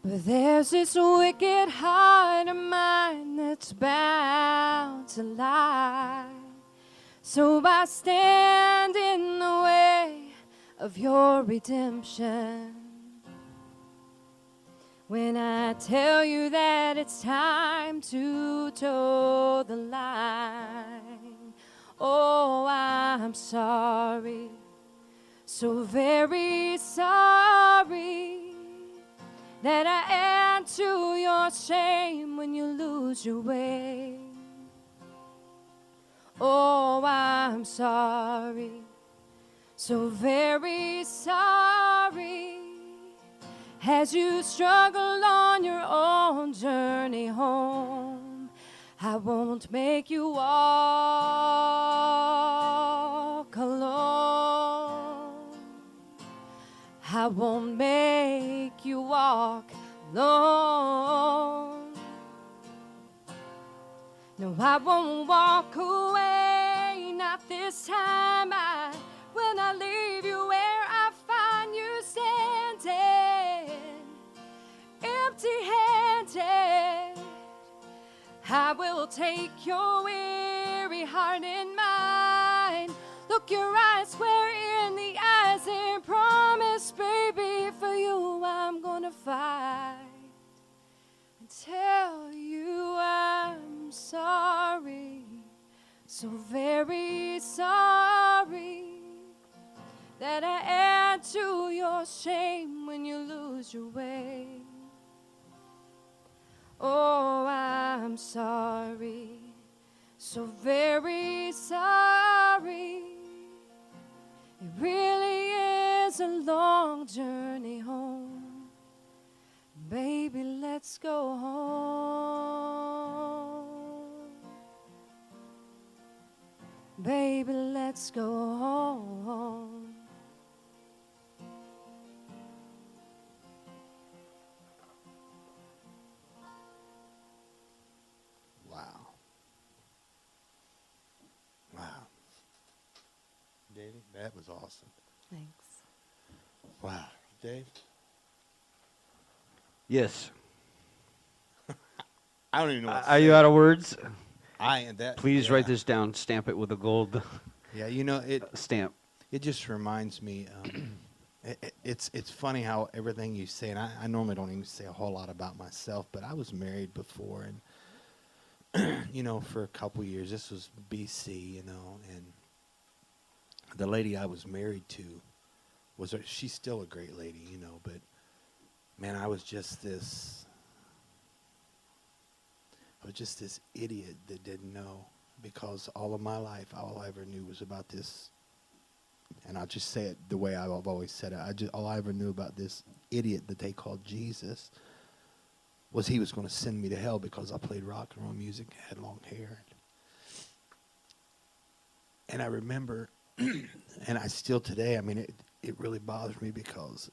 But there's this wicked heart of mine that's bound to lie. So I stand in the way of your redemption. When I tell you that it's time to toe the line. Oh, I'm sorry, so very sorry, that I add to your shame when you lose your way. Oh, I'm sorry, so very sorry, as you struggle on your own journey home. I won't make you walk alone. I won't make you walk alone. No, I won't walk away, not this time. I will not leave you where I find you standing, empty-handed. I will take your weary heart in mine, look your eyes square in the eyes, and promise, baby, for you I'm gonna fight and tell you I'm sorry, so very sorry, that I add to your shame when you lose your way. Oh, I'm sorry, so very sorry. It really is a long journey home. Baby, let's go home. Baby, let's go home. Wow. Wow. Davey, that was awesome. Thanks. Wow. Dave? Yes. I don't even know what to Are say. you out of words? Please yeah. write this down. Stamp it with a gold Yeah, you know, it stamp. just reminds me, it's funny how everything you say, and I normally don't even say a whole lot about myself, but I was married before, and you know, for a couple years. This was BC, you know, and the lady I was married to she's still a great lady, you know, but man, I was just this idiot that didn't know, because all of my life, all I ever knew was about this, and I'll just say it the way I've always said it. All I ever knew about this idiot that they called Jesus was he was going to send me to hell because I played rock and roll music, had long hair. And I remember, and I still today, I mean, it really bothers me because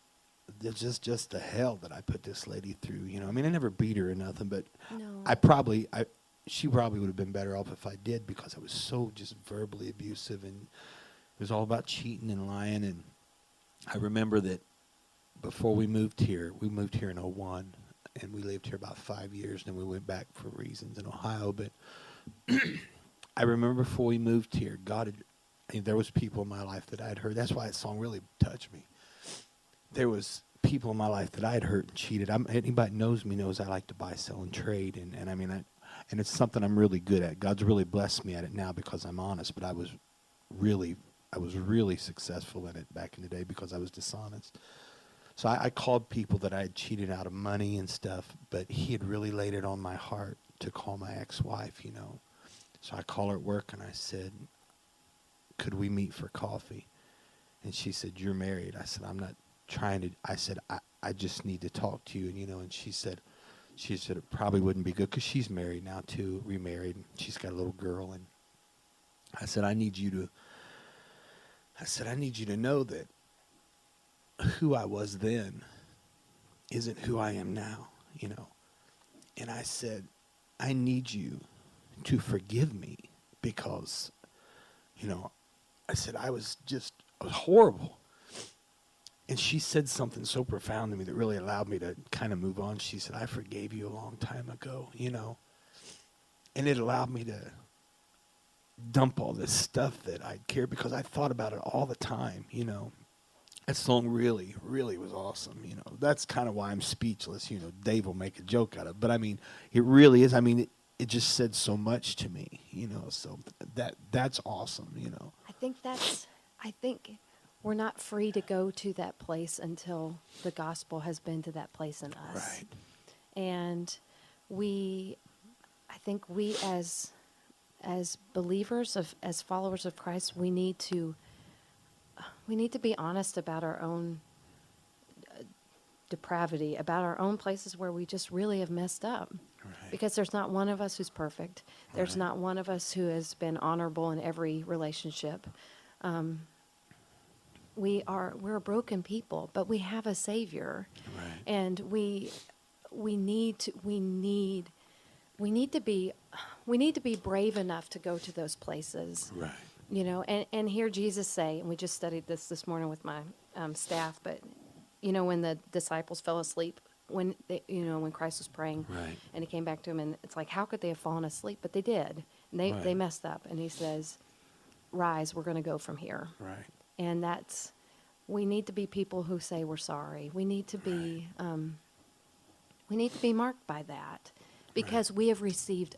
there's just the hell that I put this lady through, you know. I mean, I never beat her or nothing, but No. she probably would have been better off if I did, because I was so just verbally abusive, and it was all about cheating and lying. And I remember that before we moved here in '01, and we lived here about 5 years, and then we went back for reasons in Ohio. But I remember before we moved here, there was people in my life that I'd heard. That's why that song really touched me. There was people in my life that I'd hurt and cheated. Anybody knows me knows I like to buy, sell, and trade, and I mean, and it's something I'm really good at. God's really blessed me at it now because I'm honest. But I was really successful in it back in the day because I was dishonest. So I called people that I had cheated out of money and stuff, but he had really laid it on my heart to call my ex-wife, you know. So I call her at work and I said, could we meet for coffee? And she said, you're married. I said, I'm not trying to. I said, I just need to talk to you. And, and she said it probably wouldn't be good because she's married now too, remarried. And she's got a little girl. And I said, I need you to know that who I was then isn't who I am now, And I said, I need you to forgive me because, I said, I was horrible. And she said something so profound to me that really allowed me to kind of move on. She said, I forgave you a long time ago, And it allowed me to dump all this stuff that I'd cared because I thought about it all the time, That song really, really was awesome, That's kind of why I'm speechless, Dave will make a joke out of it. But, it really is. It just said so much to me, So that's awesome, I think we're not free to go to that place until the gospel has been to that place in us. Right. And I think we as believers, as followers of Christ, we need to be honest about our own depravity, about our own places where we just really have messed up. Right. Because there's not one of us who's perfect. There's Right. not one of us who has been honorable in every relationship. We're a broken people, but we have a Savior, Right. and we need to be brave enough to go to those places. Right. And hear Jesus say, and we just studied this morning with my staff, but when the disciples fell asleep, when Christ was praying, Right. and he came back to him, and it's like, how could they have fallen asleep? But they did. And they Right. messed up, and he says, rise, we're going to go from here. Right. And we need to be people who say we're sorry. We need to be marked by that, because we have received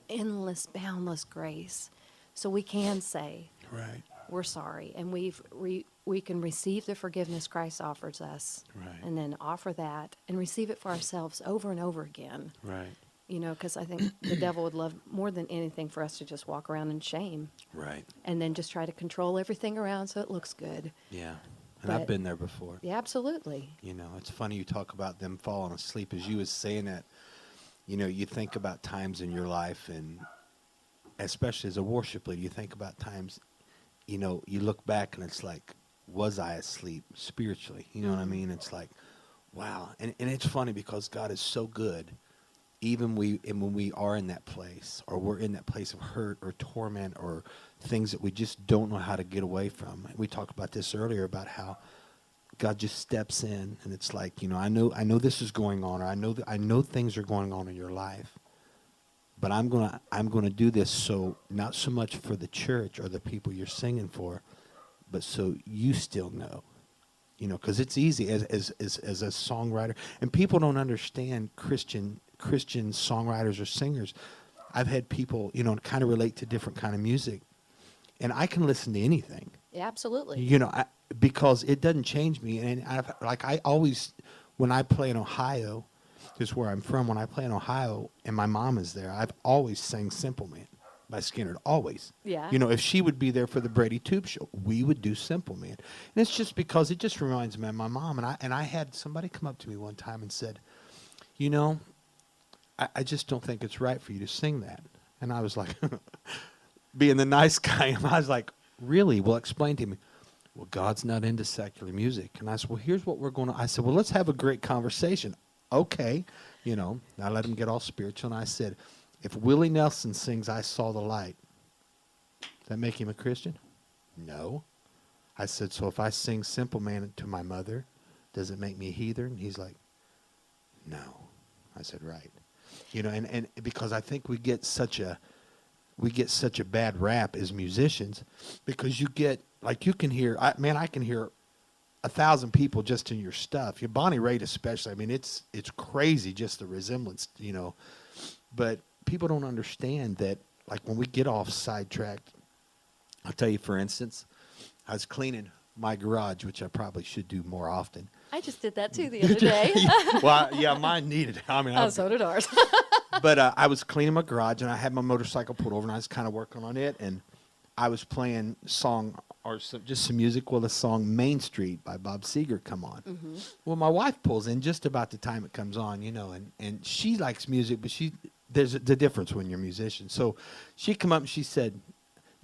endless, boundless grace. So we can say Right. we're sorry, and we can receive the forgiveness Christ offers us, Right. and then offer that and receive it for ourselves over and over again. Right. Because I think the devil would love more than anything for us to just walk around in shame Right. and then just try to control everything around so it looks good. Yeah. And I've But- been there before. Yeah, absolutely. It's funny you talk about them falling asleep. As you was saying that, you think about times in your life, and especially as a worship leader, you think about times, you look back and it's like, was I asleep spiritually? You know what I mean? It's like, wow. And it's funny because God is so good. Even when we are in that place, or we're in that place of hurt or torment or things that we just don't know how to get away from. We talked about this earlier about how God just steps in, and it's like, I know this is going on, or I know things are going on in your life, but I'm gonna do this, so not so much for the church or the people you're singing for, but so you still know. Because it's easy as a songwriter, and people don't understand Christian songwriters or singers. I've had people, kind of relate to different kind of music, and I can listen to anything. Yeah, absolutely. Because it doesn't change me. And I always, when I play in Ohio, just where I'm from, when I play in Ohio, and my mom is there, I've always sang "Simple Man" by Skinner. Always. Yeah. If she would be there for the Brady Tube show, we would do "Simple Man," and it's just because it just reminds me of my mom. And I had somebody come up to me one time and said, I just don't think it's right for you to sing that. And I was like, being the nice guy, I was like, really? Well, explain to me. Well, God's not into secular music. And I said, well, here's what we're going to. I said, well, let's have a great conversation. Okay. I let him get all spiritual. And I said, if Willie Nelson sings "I Saw the Light," does that make him a Christian? No. I said, so if I sing "Simple Man" to my mother, does it make me a heathen? He's like, no. I said, right. And because I think we get such a bad rap as musicians, because you can hear, I can hear 1,000 people just in your stuff. Your Bonnie Raitt especially. It's crazy, just the resemblance, But people don't understand that, like, when we get off sidetracked. I'll tell you, for instance, I was cleaning my garage, which I probably should do more often. I just did that too the other day. Well, yeah, mine needed. Oh, so did ours. But I was cleaning my garage, and I had my motorcycle pulled over, and I was kind of working on it, and I was playing song or just some music. Well, the song "Main Street" by Bob Seger come on. Mm-hmm. Well, my wife pulls in just about the time it comes on, and she likes music, but there's the difference when you're a musician. So she come up and she said,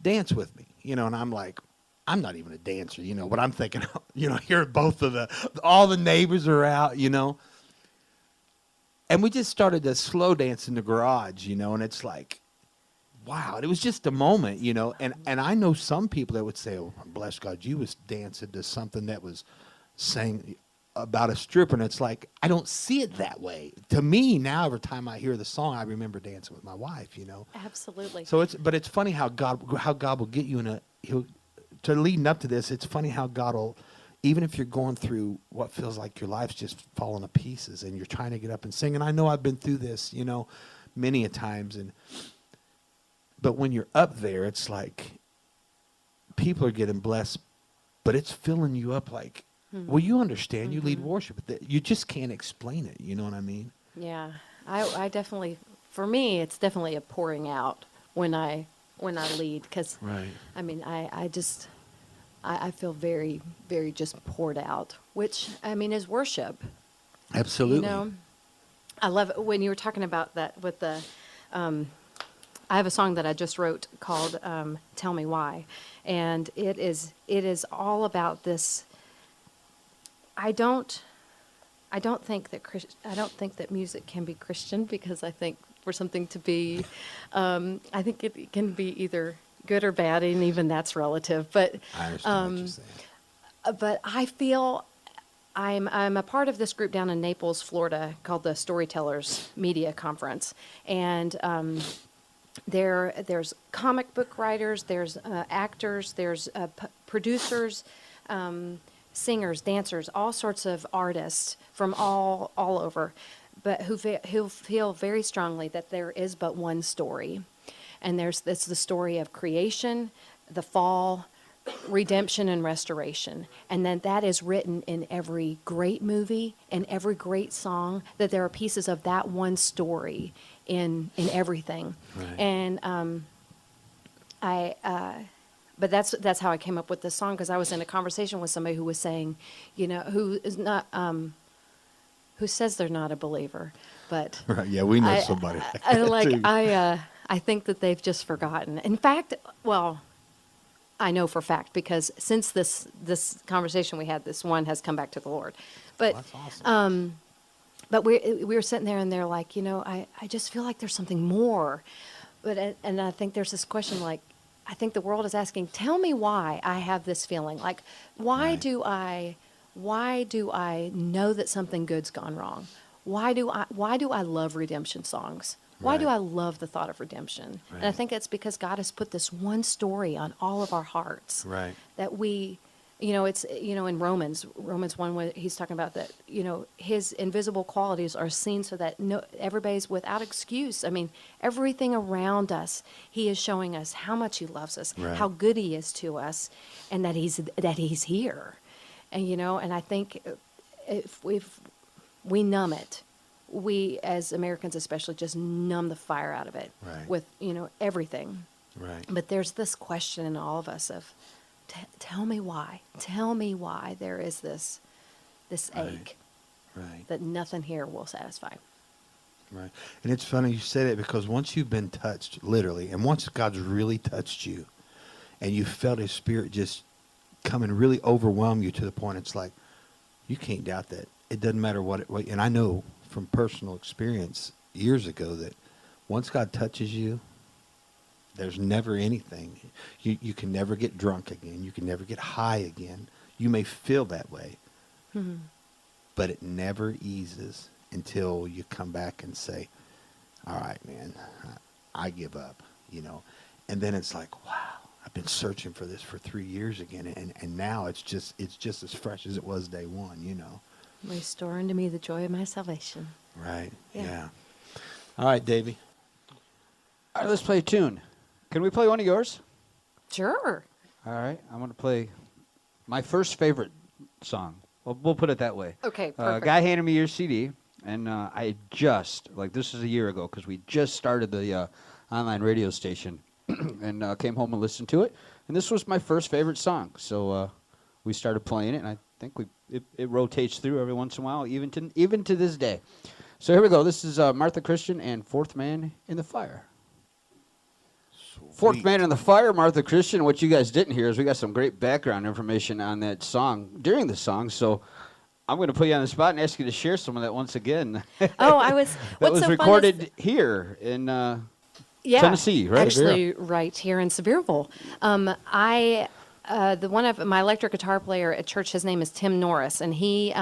"Dance with me," and I'm like, I'm not even a dancer, but I'm thinking, here both of all the neighbors are out, and we just started to slow dance in the garage, and it's like, wow, it was just a moment, and I know some people that would say, oh, bless God, you was dancing to something that was saying about a stripper, and it's like, I don't see it that way. To me, now, every time I hear the song, I remember dancing with my wife, Absolutely. So it's funny how God will get you to leading up to this, it's funny how God will, even if you're going through what feels like your life's just falling to pieces and you're trying to get up and sing, and I know I've been through this, many a times, but when you're up there, it's like people are getting blessed, but it's filling you up like, well, you understand, you lead worship, you just can't explain it, you know what I mean? Yeah, I definitely, for me, it's definitely a pouring out when I lead, because Right. I mean, I feel very, very just poured out, which I mean is worship. Absolutely. I love it when you were talking about that with the. I have a song that I just wrote called "Tell Me Why," and it is all about this. I don't think that music can be Christian, because I think for something to be, I think it can be either good or bad, and even that's relative. But I understand what you're saying. but I feel I'm a part of this group down in Naples, Florida, called the Storytellers Media Conference, and there's comic book writers, there's actors, there's producers, singers, dancers, all sorts of artists from all over, but who feel very strongly that there is but one story, and it's the story of creation, the fall, redemption, and restoration, and then that is written in every great movie and every great song, that there are pieces of that one story in everything. Right. And but that's how I came up with this song, because I was in a conversation with somebody who was saying, who is not who says they're not a believer, but Right, yeah, we know somebody like that, too. I think that they've just forgotten. In fact, well, I know for a fact, because since this conversation we had, this one has come back to the Lord. But That's awesome. but we were sitting there, and they're like, I just feel like there's something more. But and I think there's this question, like, I think the world is asking, tell me why I have this feeling. Like, why Right. do I know that something good's gone wrong? Why do I love redemption songs? Why do Right. I love the thought of redemption? And I Right. think it's because God has put this one story on all of our hearts. Right. That we, it's, in Romans 1, where he's talking about that, his invisible qualities are seen so that everybody's without excuse. I mean, everything around us, he is showing us how much he loves us, Right. how good he is to us, and that he's here. And, and I think if we numb it, we as Americans especially just numb the fire out of it Right. with, everything. Right. But there's this question in all of us of, tell me why. Tell me why there is this Right. ache Right. that nothing here will satisfy. Right. And it's funny you say that, because once you've been touched, literally, and once God's really touched you, and you felt his spirit just come and really overwhelm you to the point it's like, you can't doubt that. It doesn't matter what and I know from personal experience years ago that once God touches you, there's never anything. You can never get drunk again. You can never get high again. You may feel that way, but it never eases until you come back and say, all right, man, I give up, And then it's like, wow, I've been searching for this for 3 years again, and now it's just as fresh as it was day one, Restore unto me the joy of my salvation. Right. Yeah. Yeah. All right, Davey. All right, let's play a tune. Can we play one of yours? Sure. All right, I'm going to play my first favorite song. We'll put it that way. Okay, perfect. Guy handed me your CD, and I just, like, this is a year ago, because we just started the online radio station, and came home and listened to it, and this was my first favorite song. So we started playing it, and I think it rotates through every once in a while, even to this day. So here we go. This is Martha Christian and Fourth Man in the Fire. Fourth Man in the Fire, Martha Christian. What you guys didn't hear is we got some great background information on that song during the song. So I'm going to put you on the spot and ask you to share some of that once again. Oh, I was. That what's was so recorded fun is, here in yeah, Tennessee, right? Actually, right here in Sevierville. The one of my electric guitar player at church, his name is Tim Norris, and he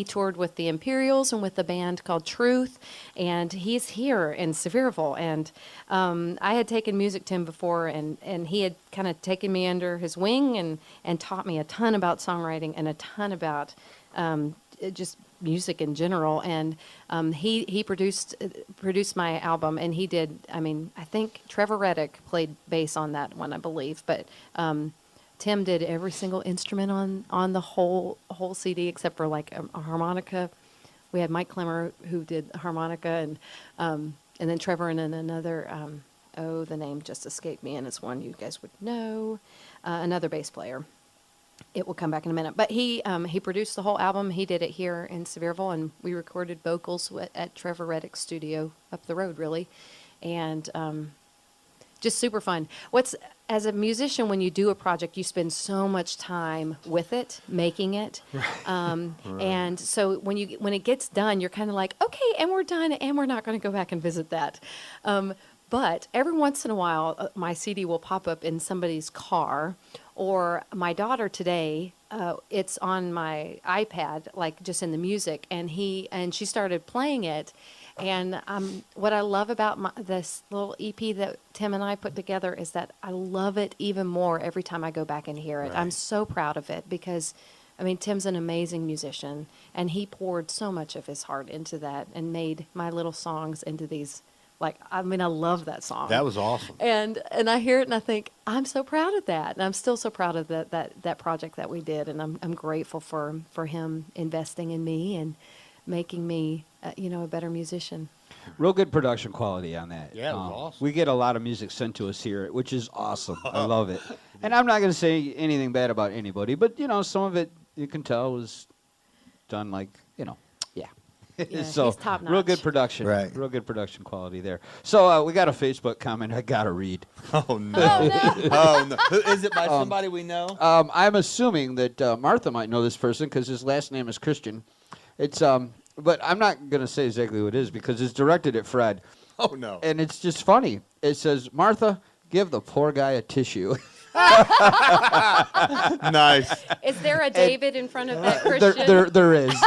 toured with the Imperials and with a band called Truth, and he's here in Sevierville. And I had taken music to him before, and he had kind of taken me under his wing and taught me a ton about songwriting and a ton about just music in general. And he produced my album, and he did. I mean, I think Trevor Reddick played bass on that one, I believe, but. Tim did every single instrument on the whole CD except for like a harmonica. We had Mike Clemmer who did harmonica, and then Trevor, and then another. The name just escaped me, and it's one you guys would know. Another bass player. It will come back in a minute. But he produced the whole album. He did it here in Sevierville, and we recorded vocals at Trevor Reddick's studio up the road, really, and just super fun. As a musician, when you do a project, you spend so much time with it, making it. Right. And so when it gets done, you're kind of like, okay, and we're done, and we're not going to go back and visit that. But every once in a while, my CD will pop up in somebody's car, or my daughter today, it's on my iPad, like just in the music, and she started playing it. And what I love about this little EP that Tim and I put together is that I love it even more every time I go back and hear it. Right. I'm so proud of it because, I mean, Tim's an amazing musician, and he poured so much of his heart into that and made my little songs into these. I love that song. That was awesome. And I hear it and I think, I'm so proud of that. And I'm still so proud of that project that we did. And I'm grateful for him investing in me and making me, a better musician. Real good production quality on that. Yeah, it was awesome. We get a lot of music sent to us here, which is awesome. I love it. And I'm not going to say anything bad about anybody, but, some of it you can tell was done yeah. Yeah, So he's top notch. real good production. Right. Real good production quality there. So we got a Facebook comment I got to read. Oh, no. Oh, no. Oh, no. Is it by somebody we know? I'm assuming that Martha might know this person because his last name is Christian. It's but I'm not going to say exactly what it is because it's directed at Fred. Oh, no. And it's just funny. It says, Martha, give the poor guy a tissue. Nice. Is there a David in front of that Christian? There is.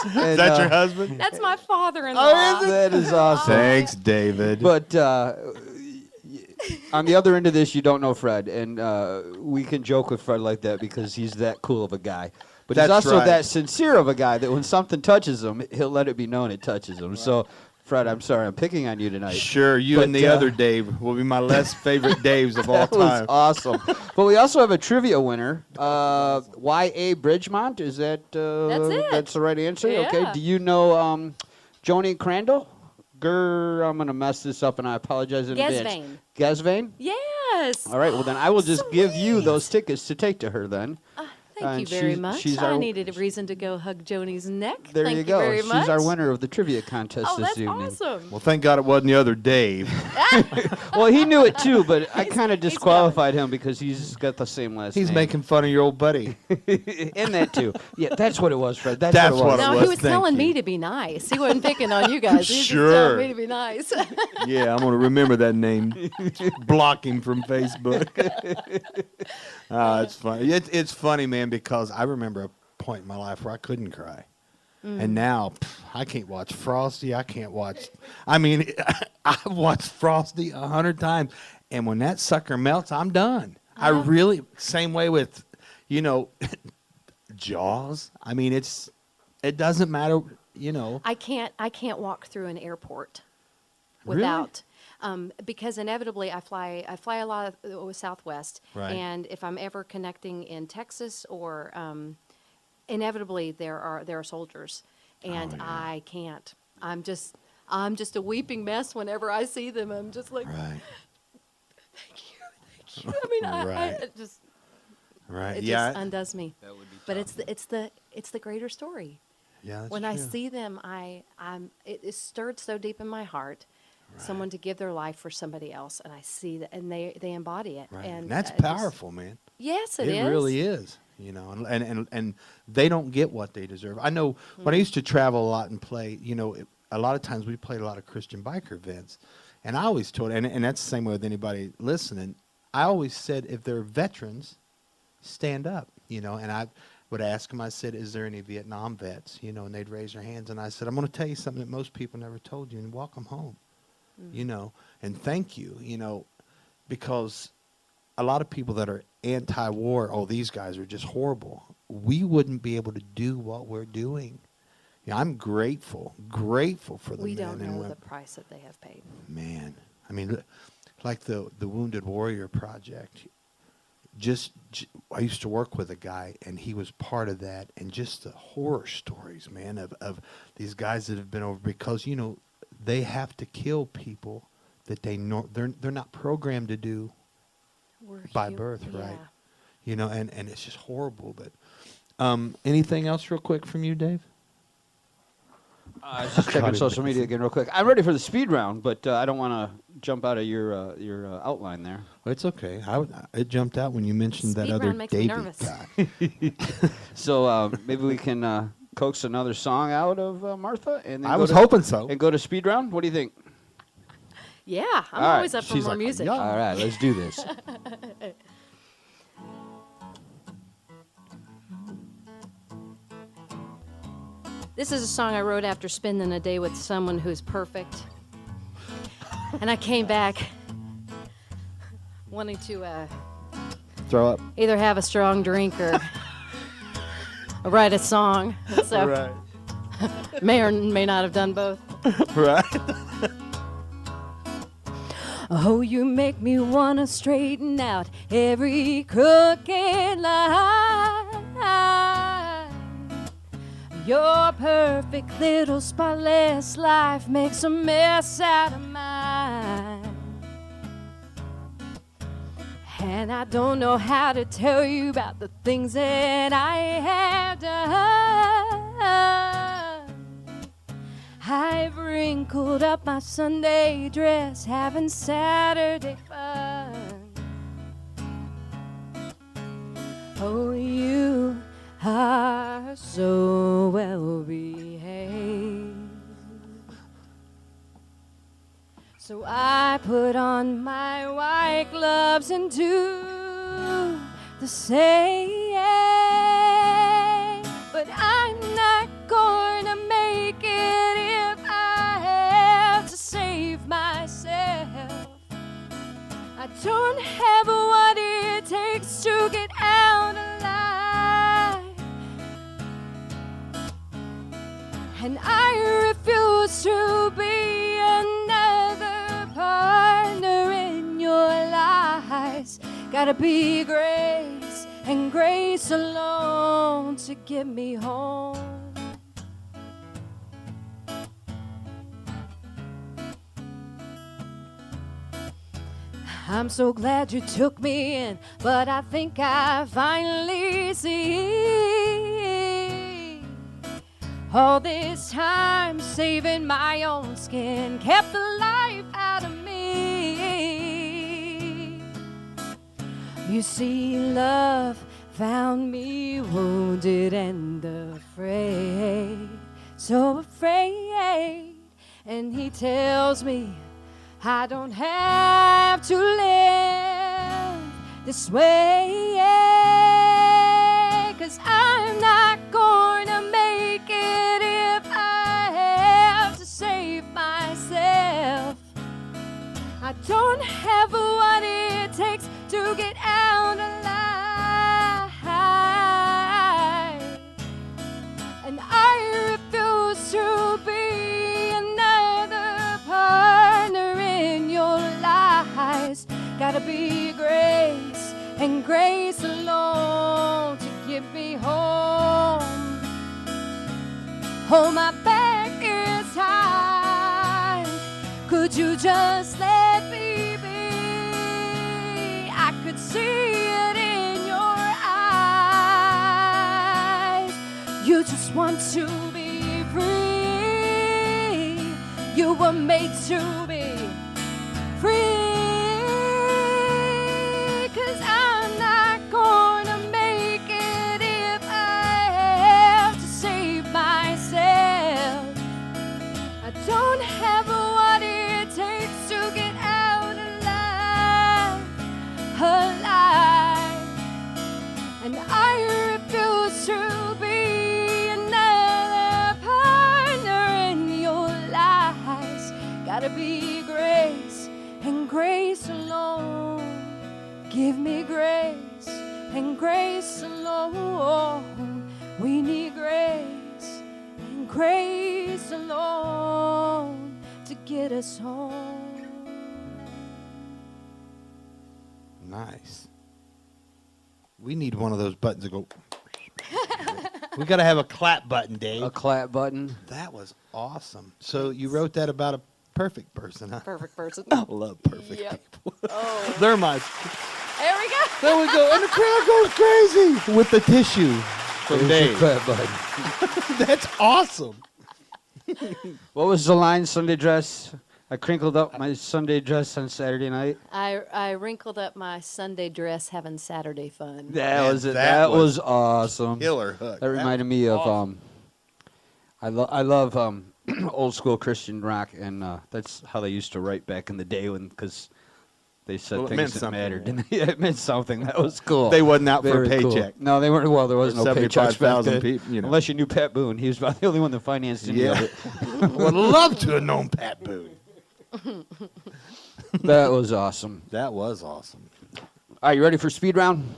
And, Is that your husband? That's my father-in-law. Oh, is it? That is awesome. Thanks, David. But on the other end of this, you don't know Fred, and we can joke with Fred like that because he's that cool of a guy. But he's That's also right. that sincere of a guy that when something touches him, he'll let it be known it touches him. Right. So, Fred, I'm sorry, I'm picking on you tonight. Sure, you But, and the other Dave will be my less favorite Daves of all That was time. awesome. But we also have a trivia winner. Y.A. Bridgemont, is that That's it. That's the right answer? Yeah. Okay. Do you know Joni Crandall? I'm going to mess this up, and I apologize in advance. Gasvain? Yes. All right, well, then I will just give you Sweet. those tickets to take to her then. Thank you very much. she's I our- needed a reason to go hug Joni's neck. There Thank you go. very She's much. our winner of the trivia contest Oh, this that's evening. awesome. Well, thank God it wasn't the other Dave. Well, he knew it too, but I kind of he's disqualified him because he's got the same last He's name. making fun of your old buddy. And that too. Yeah, that's what it was, Fred. That's That's what it was. what it No, was. he was Thank telling you. me to be nice. He wasn't picking on you guys. He was Sure. just telling me to be nice. Yeah, I'm going to remember that name. Block him from Facebook. It's funny. It's funny, man, because I remember a point in my life where I couldn't cry. And now I can't watch Frosty. I can't watch. I mean, I've watched Frosty 100 times. And when that sucker melts, I'm done. I really, same way with, Jaws. I mean, it doesn't matter, I can't walk through an airport Really? without because inevitably I fly a lot with Southwest, Right. and if I'm ever connecting in Texas or inevitably there are soldiers, and I can't I'm just a weeping mess whenever I see them. I'm just like, Right. thank you. I mean, I Right. it just Right. it yeah. just undoes me. That would be But tough. it's the greater story. yeah. That's When I true. see them, it is stirred so deep in my heart. Someone to give their life for somebody else, and I see that, and they embody it. Right. And And that's I just- powerful, man. Yes, It is. really is, you know, and they don't get what they deserve. I know when I used to travel a lot and play, you know, a lot of times we played a lot of Christian biker events, and I always told, and that's the same way with anybody listening. I always said, if they're veterans, stand up, you know, and I would ask them. I said, "Is there any Vietnam vets?" You know, and they'd raise their hands, and I said, "I'm going to tell you something that most people never told you, and welcome home." You know, and thank you, you know, because a lot of people that are anti-war, oh, these guys are just horrible. We wouldn't be able to do what we're doing. You know, I'm grateful for the We men don't and know women. the price that they have paid. Man, I mean, like the Wounded Warrior Project. I used to work with a guy, and he was part of that, and just the horror stories, man, of these guys that have been over, because you know they have to kill people that they're not programmed to do We're by hu- birth, right? yeah. You know, and it's just horrible. But anything else, real quick, from you, Dave? I was just checking social media again real quick. I'm ready for the speed round, but I don't want to jump out of your outline there. Well, it's okay. It jumped out when you mentioned that Speed other round makes me Davey nervous. guy. So maybe we can coax another song out of Martha, and then I go was to- hoping so. and go to speed round. What do you think? Yeah, I'm All right. always up for She's more like, music. "Yeah." All right, let's do this. This is a song I wrote after spending a day with someone who's perfect. And I came back wanting to Throw up. either have a strong drink or write a song. So Right. may or may not have done both. Right. Oh, you make me wanna straighten out every crooked line. Your perfect little spotless life makes a mess out of mine. And I don't know how to tell you about the things that I have done. I've wrinkled up my Sunday dress, having Saturday fun. Oh, you are so well behaved. So I put on my white gloves and do the same. But I'm not going to make it if I have to save myself. I don't have what it takes to get out alive. And I refuse to be another partner in your lies. Gotta be grace and grace alone to get me home. I'm so glad you took me in, but I think I finally see. All this time saving my own skin kept the life out of me. You see, love found me wounded and afraid, so afraid. And he tells me I don't have to live this way, 'cause I'm not gonna make it if I have to save myself. I don't have what it takes to get out alive. And I refuse to be another partner in your lies. Gotta be grace and grace alone to get me home. Oh, my back is high. Would you just let me be? I could see it in your eyes. You just want to be free. You were made to be free. 'Cause I'm not gonna make it if I have to save myself. I don't have what it takes to get out alive, alive. And I refuse to be another partner in your lies. Gotta be grace and grace alone. Give me grace and grace alone. We need grace and grace alone to get us home. Nice. We need one of those buttons to go. We got to have a clap button, Dave. A clap button. That was awesome. So you wrote that about a perfect person, huh? Perfect person. I love perfect Yep. people. Oh, They're my. there we go. There we go. And the crowd goes crazy with the tissue from There's your Dave. clap button. That's awesome. What was the line, Sunday dress? I crinkled up my Sunday dress on Saturday night. I wrinkled up my Sunday dress having Saturday fun. That Man, was it. that That was was awesome. Killer hook. That reminded me of awesome. I love old school Christian rock, and that's how they used to write back in the day, because they said Well, it meant things that something, mattered. yeah. And yeah, it meant something. That was cool. They wasn't out for a Very cool. paycheck. No, they weren't. Well, there was For no paychecks back 75,000 then, people, you know. unless you knew Pat Boone. He was about the only one that financed any of Yeah. it. Would love to have known Pat Boone. That was awesome. That was awesome. All right, you ready for speed round?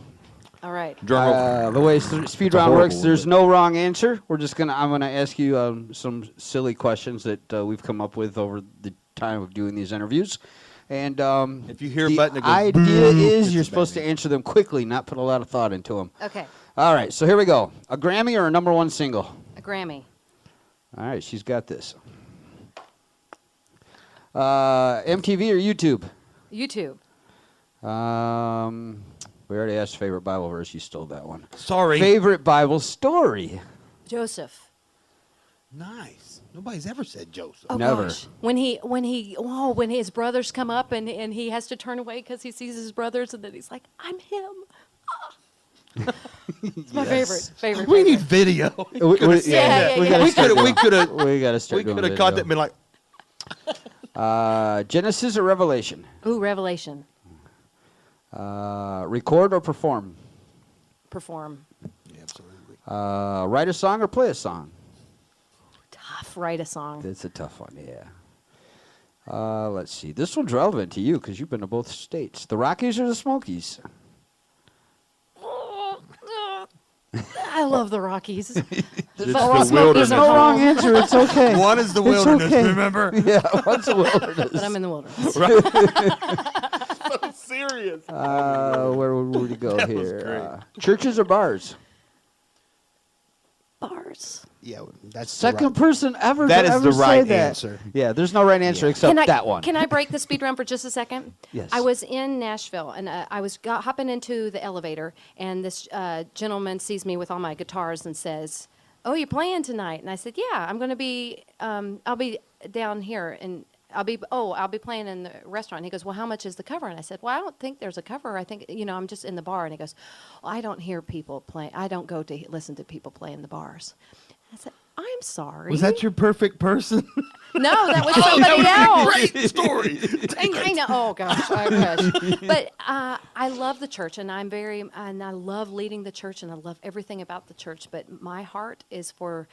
All right. Drum roll. The way speed a round horrible works, one, there's but- no wrong answer. I'm gonna ask you some silly questions that we've come up with over the time of doing these interviews. And If you hear a the button that goes idea boom, is it's you're a supposed to bad answer them quickly, not put a lot of thought into them. Okay. All right, so here we go. A Grammy or a #1 single? A Grammy. All right, she's got this. MTV or YouTube? YouTube. We already asked favorite Bible verse. You stole that one. Sorry. Favorite Bible story? Joseph. Nice. Nobody's ever said Joseph. Oh Never. gosh. When his brothers come up and he has to turn away because he sees his brothers and then he's like, I'm him. It's my favorite. We need video. We Yeah, gotta yeah. start We doing- could have. We gotta start We doing could have caught that. video. And been like, Genesis or Revelation? Ooh, Revelation. Record or perform? Perform. absolutely. Write a song or play a song? Tough. Write a song. It's a tough one, yeah. Let's see. This one's relevant to you because you've been to both states. The Rockies or the Smokies? I love the Rockies. It's But the Smokies wilderness. are No home. wrong answer. It's okay. One is the It's wilderness. okay. Remember? Yeah, what's the wilderness? But I'm in the wilderness. Serious. Where would we go That was here? great. Churches or bars? Bars. Yeah, that's Second person ever That to is ever the right say that. answer. Yeah, there's no right answer except that one. Can I break the speed round for just a second? Yes. I was in Nashville, and I was hopping into the elevator, and this gentleman sees me with all my guitars and says, "Oh, you're playing tonight?" And I said, "Yeah, I'm going to be. I'll be down here, and I'll be playing in the restaurant." And he goes, "Well, how much is the cover?" And I said, "Well, I don't think there's a cover. I think I'm just in the bar." And he goes, "Well, I don't hear people play. I don't go to listen to people play in the bars." I said, "I'm sorry." Was that your perfect person? No, that was somebody else. Great story. I know. Oh gosh, I wish. But I love the church, and I love leading the church, and I love everything about the church. But my heart is for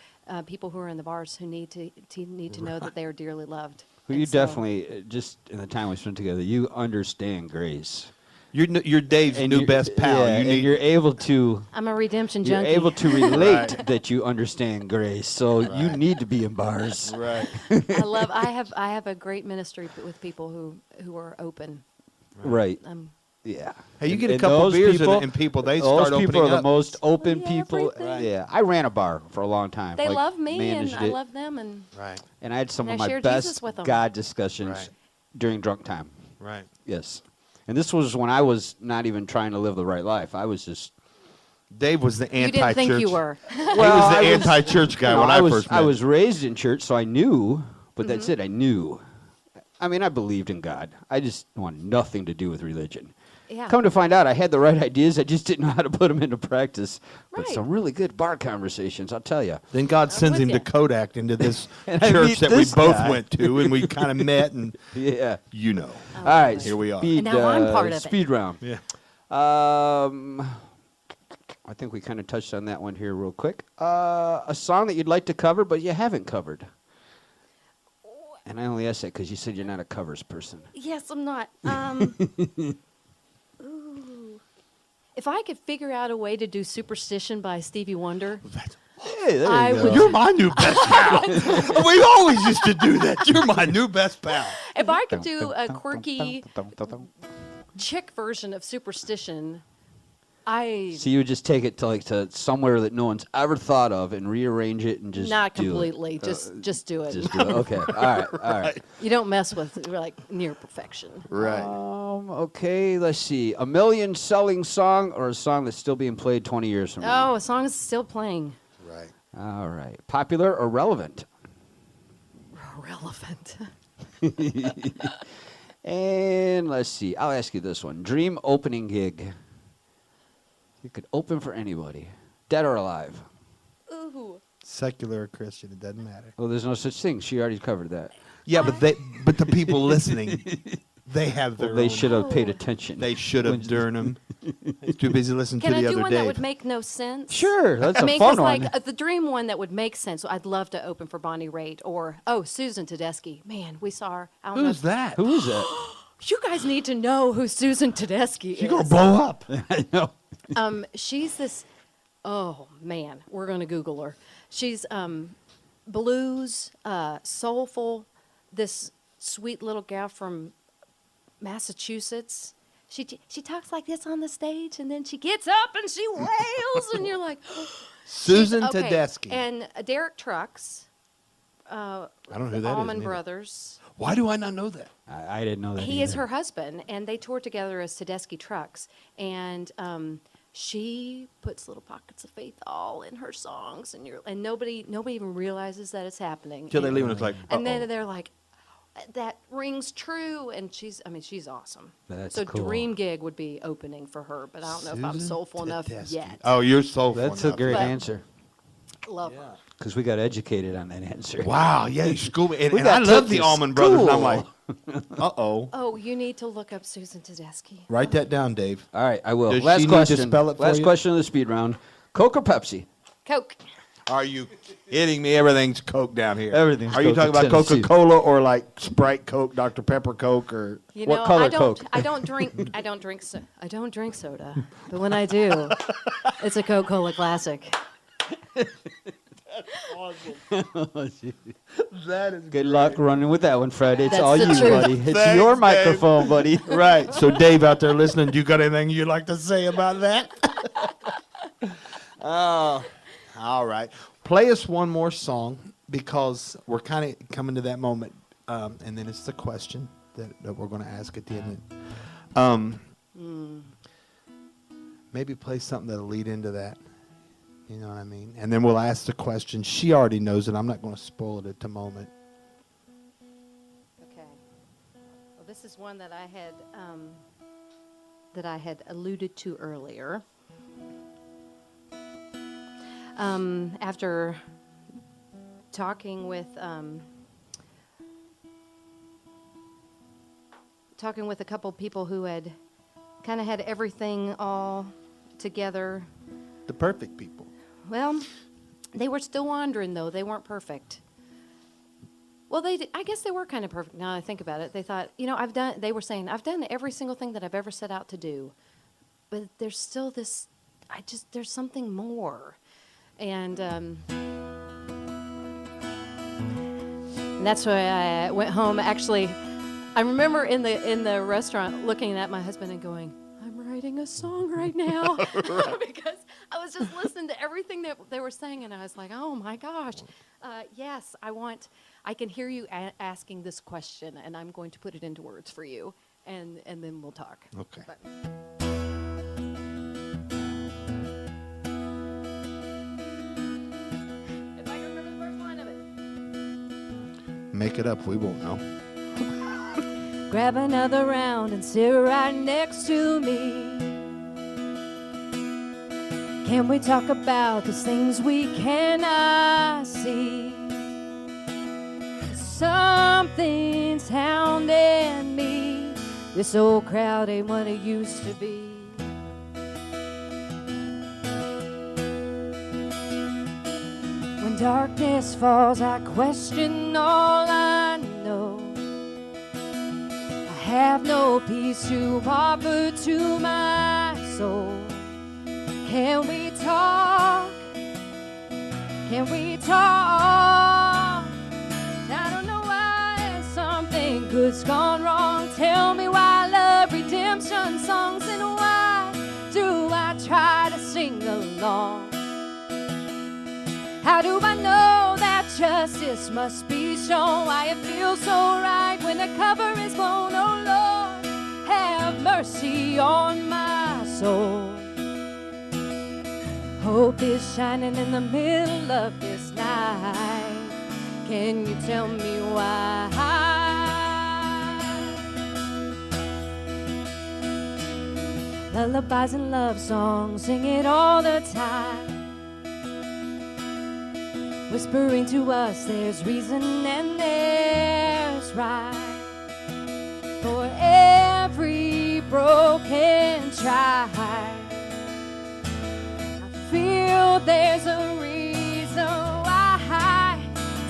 people who are in the bars who need to know that they are dearly loved. Well, And you so- definitely, just in the time we spent together, you understand grace. You're Dave's And new you're- best pal. Yeah, You and need- you're able to. I'm a redemption You're junkie. able to relate that you understand grace, so you need to be in bars. right. I have a great ministry with people who are open. Right. Yeah. Hey, you get a And couple those beers people- and people they Those start people opening are up. the most open Yeah, people. everything. Yeah, I ran a bar for a long time. They like, love me, and managed I it, love them, and Right. and I had some and of I my share best Jesus with 'em. God discussions Right. during drunk time. Right. Yes. And this was when I was not even trying to live the right life. I was just Dave was the You anti-church. didn't think you were. He was the anti-church guy when I first met I him. was raised in church, so I knew, but that's it. I knew. I mean, I believed in God. I just wanted nothing to do with religion. Yeah. Come to find out, I had the right ideas. I just didn't know how to put them into practice. But Right. some really good bar conversations, I'll tell you. Then God sends with him to ya. Kodak into this And I church meet that we this both guy. went to, and we kind of met, and Yeah. you know. All right. Here we are. Speed, And now I'm part of it. Speed round. Yeah. I think we kind of touched on that one here real quick. A song that you'd like to cover, but you haven't covered. And I only asked that because you said you're not a covers person. Yes, I'm not. Ooh. If I could figure out a way to do Superstition by Stevie Wonder, Hey, there I you go. would- You're my new best pal. We always used to do that. You're my new best pal. if I could do a quirky chick version of Superstition, So you would just take it to somewhere that no one's ever thought of and rearrange it and just not do it. completely, just do it. Just do it. Okay. All right. All right. You don't mess with like near perfection. Right. Okay. Let's see. A million selling song or a song that's still being played 20 years from now. Oh, a song is still playing. Right. All right. Popular or relevant? Relevant. And let's see. I'll ask you this one. Dream opening gig. You could open for anybody, dead or alive. Ooh. Secular or Christian, it doesn't matter. Well, there's no such thing. She already covered that. Yeah, but the people listening, they have their Well, they own. should have paid Oh. attention. They should have during them. Too busy listening Can to I the do other one Dave. that would make no sense? Sure, that's I a mean, fun 'cause, one. like the dream one that would make sense. I'd love to open for Bonnie Raitt or Susan Tedeschi. Man, we saw her. I don't Who's know. that? Who is that? You guys need to know who Susan Tedeschi is. You're gonna blow up. I know. She's this. Oh man, we're gonna Google her. She's blues, soulful. This sweet little gal from Massachusetts. She talks like this on the stage, and then she gets up and she wails, and you're like, Susan okay. Tedeschi. And Derek Trucks. I don't know who that is. Allman neither. Brothers. Why do I not know that? I didn't know that. He is either. her husband, and they toured together as Tedeschi Trucks. And she puts little pockets of faith all in her songs, and nobody even realizes that it's happening. Till they And- leave and it's like, and then uh-oh. they're like, that rings true, and she's awesome. That's so cool. Dream Gig would be opening for her, but I don't know if I'm Susan soulful enough Tedeschi. yet. Oh, you're soulful That's a enough. great But- answer Love her. because we got educated on that answer. Wow, yeah, you schooled me. And, We and I got love took the to Allman Brothers, and I'm school. like, uh-oh. Oh, you need to look up Susan Tedeschi. Write that down, Dave. All right, I will. Does Last she need to question. spell it for Last you? question of the speed round. Coke or Pepsi? Coke. Are you kidding me? Everything's Coke down here. Everything's Are you Coke talking in about Tennessee. Coca-Cola or like Sprite Coke, Dr. Pepper Coke, or You What know, color I don't. Coke? I don't drink. I don't drink soda. But when I do, it's a Coca-Cola Classic. that is Good luck running with that one, Fred. It's That's all the you, truth. buddy. It's Thanks, your Dave. microphone, buddy. right. So, Dave out there listening, do you got anything you'd like to say about that? Oh, all right. Play us one more song because we're kind of coming to that moment, and then it's the question that we're going to ask at the end. Maybe play something that'll lead into that. You know what I mean? And then we'll ask the question. She already knows it. I'm not going to spoil it at the moment. Okay. Well, this is one that I had alluded to earlier. After talking with a couple people who had kind of had everything all together. The perfect people. Well, they were still wandering, though. They weren't perfect. Well, I guess they were kind of perfect. Now I think about it, they thought, they were saying, I've done every single thing that I've ever set out to do, but there's still this. There's something more, and that's why I went home. Actually, I remember in the restaurant looking at my husband and going, I'm writing a song right now. Because I was just listening to everything that they were saying, and I was like, oh my gosh, yes, I want I can hear you asking this question, and I'm going to put it into words for you, and then we'll talk. Okay. But- If I can remember the first line of it. Make it up. We won't know. Grab another round and sit right next to me. Can we talk about those things we cannot see? Something's hounding me. This old crowd ain't what it used to be. When darkness falls, I question all I know. I have no peace to offer to my soul. Can we talk? Can we talk? I don't know why something good's gone wrong. Tell me why I love redemption songs, and why do I try to sing along? How do I know that justice must be shown? Why it feels so right when the cover is blown? Oh Lord, have mercy on my soul. Hope is shining in the middle of this night. Can you tell me why? Lullabies and love songs, sing it all the time. Whispering to us there's reason and there's right. For every broken child, I feel there's a reason why.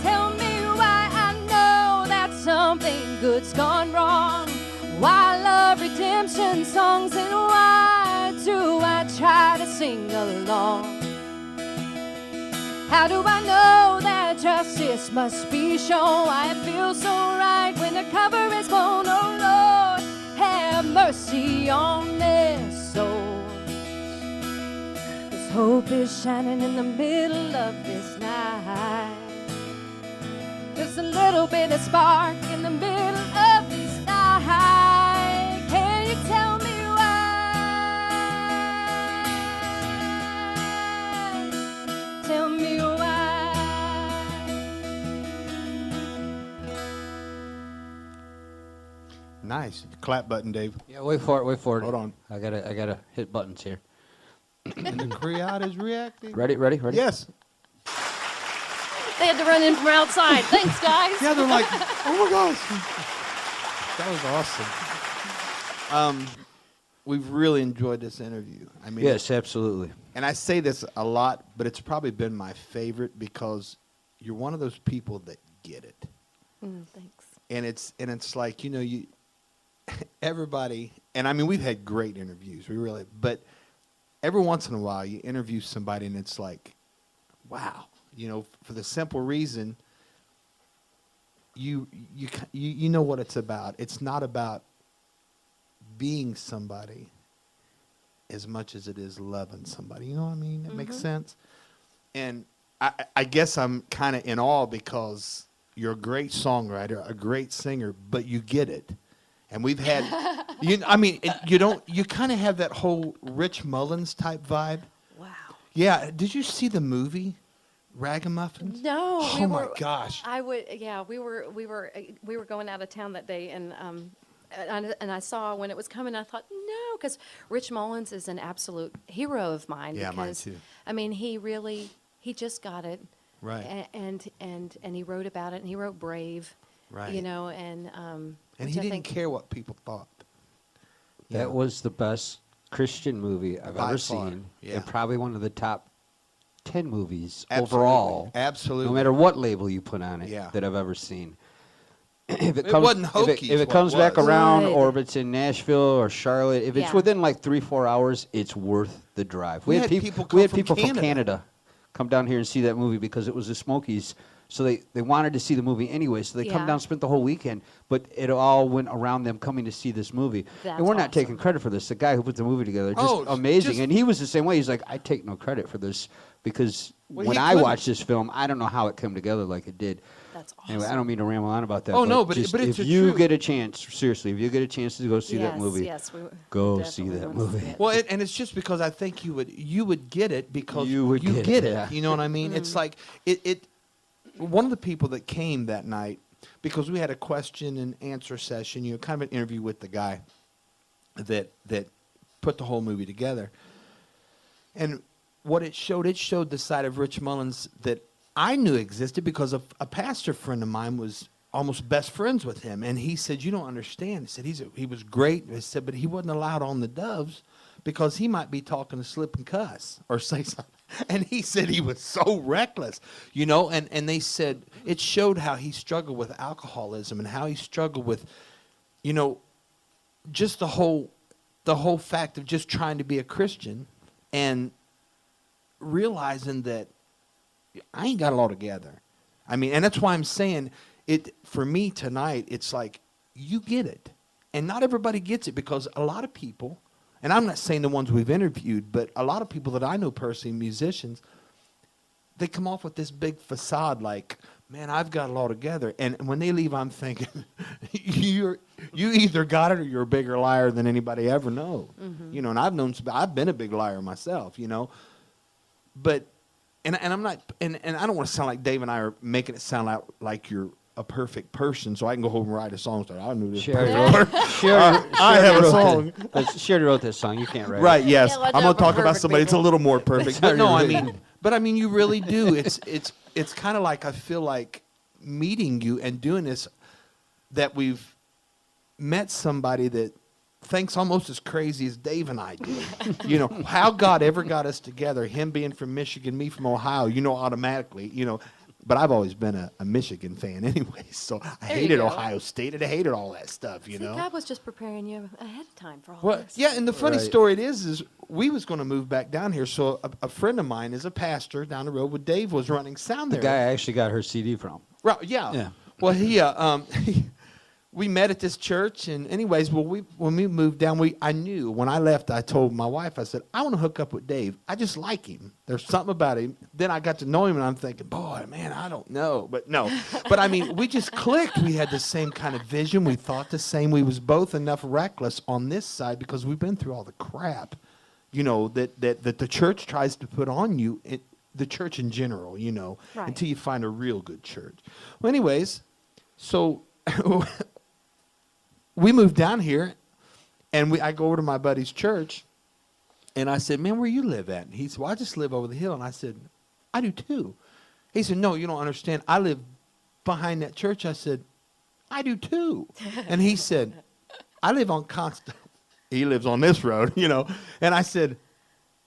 Tell me why I know that something good's gone wrong. Why I love redemption songs, and why do I try to sing along? How do I know that justice must be shown? Why it feels so right when the cover is blown? Oh Lord, have mercy on this soul. This hope is shining in the middle of this night. There's a little bit of spark in the middle of this night. Can you tell me why? Tell me why. Nice. Clap button, Dave. Yeah, wait for it. Wait for it. Hold on. I gotta hit buttons here. And the crowd is reacting. Ready? Yes. They had to run in from outside. Thanks, guys. Yeah, they're like, oh my gosh. That was awesome. We've really enjoyed this interview. I mean, Yes, absolutely. and I say this a lot, but it's probably been my favorite because you're one of those people that get it. Thanks. And it's like, you everybody, and I mean, we've had great interviews, but every once in a while you interview somebody and it's like, wow, for the simple reason you know what it's about. It's not about being somebody as much as it is loving somebody. You know what I mean? That makes sense. And I guess I'm kind of in awe because you're a great songwriter, a great singer, but you get it. And we've had, you kind of have that whole Rich Mullins type vibe. Wow. Yeah. Did you see the movie Ragamuffins? No. Oh my gosh. We were going out of town that day, and I saw when it was coming. I thought, no, because Rich Mullins is an absolute hero of mine. Yeah, mine because, too. I mean, he just got it. Right. And he wrote about it, and he wrote Brave. Right. And And which he I didn't think- care what people thought. That was the best Christian movie I've By ever far, seen, yeah. and probably one of the top 10 movies Absolutely. overall. Absolutely. No matter what label you put on it, Yeah. that I've ever seen. If It wasn't hokey if is it what comes it back was. around, Good. or if it's in Nashville or Charlotte, if it's Yeah. within like 3-4 hours, it's worth the drive. We We had had people we had come people from from Canada. Canada come down here and see that movie because it was the Smokies. So they wanted to see the movie anyway, so they come Yeah. down, spent the whole weekend. But it all went around them coming to see this movie. That's and we're not awesome. taking credit for this. The guy who put the movie together, just Oh, amazing. just- And he was the same way. He's like, I take no credit for this because Well, when he I couldn't. watched this film, I don't know how it came together like it did. That's awesome. Anyway, I don't mean to ramble on about that. Oh, no, just but it's if a you true- get a chance, seriously, if you get a chance to go see that Yes, movie, yes, we go see definitely that wanna see movie. it. Well, and it's just because I think you would get it because You would get get it. it, yeah. You know what I mean? It's like it. One of the people that came that night, because we had a question and answer session, kind of an interview with the guy that put the whole movie together, and what it showed the side of Rich Mullins that I knew existed because a pastor friend of mine was almost best friends with him, and he said, "You don't understand." He said he was great. He said, but he wasn't allowed on the Doves because he might be talking to slip and cuss or say something. And he said he was so reckless, and they said it showed how he struggled with alcoholism and how he struggled with, just the whole fact of just trying to be a Christian and realizing that I ain't got it all together. I mean, and that's why I'm saying it for me tonight. It's like you get it, and not everybody gets it because a lot of people, and I'm not saying the ones we've interviewed, but a lot of people that I know personally, musicians, they come off with this big facade like, man, I've got it all together. And when they leave, I'm thinking, you either got it or you're a bigger liar than anybody ever know. Mm-hmm. And I've been a big liar myself, But, and I'm not, and I don't want to sound like Dave and I are making it sound like you're a perfect person, so I can go home and write a song. So I knew this. Sherry person. wrote, Sherry, I have a wrote song. Sherry wrote this song. You can't write Right? it. Yes, Yeah, watch I'm out going to for talk about perfect somebody that's a people. little more perfect. But no, Sorry, I mean, you really do. It's kind of like I feel like meeting you and doing this, that we've met somebody that thinks almost as crazy as Dave and I do. How God ever got us together, him being from Michigan, me from Ohio, automatically, But I've always been a Michigan fan anyway, so I There you hated go. Ohio State and I hated all that stuff, See, God was just preparing you ahead of time for all Well, this. yeah, and the funny Right. story is we was going to move back down here. So a friend of mine is a pastor down the road. With Dave was running sound The there. guy I actually got her CD from. Right, yeah. Yeah. Well, we met at this church, and anyways, when we moved down, I knew when I left, I told my wife, I said, I want to hook up with Dave. I just like him. There's something about him. Then I got to know him, and I'm thinking, boy, man, I don't know, but no. But I mean, we just clicked. We had the same kind of vision. We thought the same. We was both enough reckless on this side because we've been through all the crap, that the church tries to put on you. The church in general, Right. until you find a real good church. Well, anyways, so we moved down here, and I go over to my buddy's church, and I said, man, where you live at? And he said, well, I just live over the hill. And I said, I do too. He said, no, you don't understand. I live behind that church. I said, I do too. And he said, I live on Constant. He lives on this road, And I said,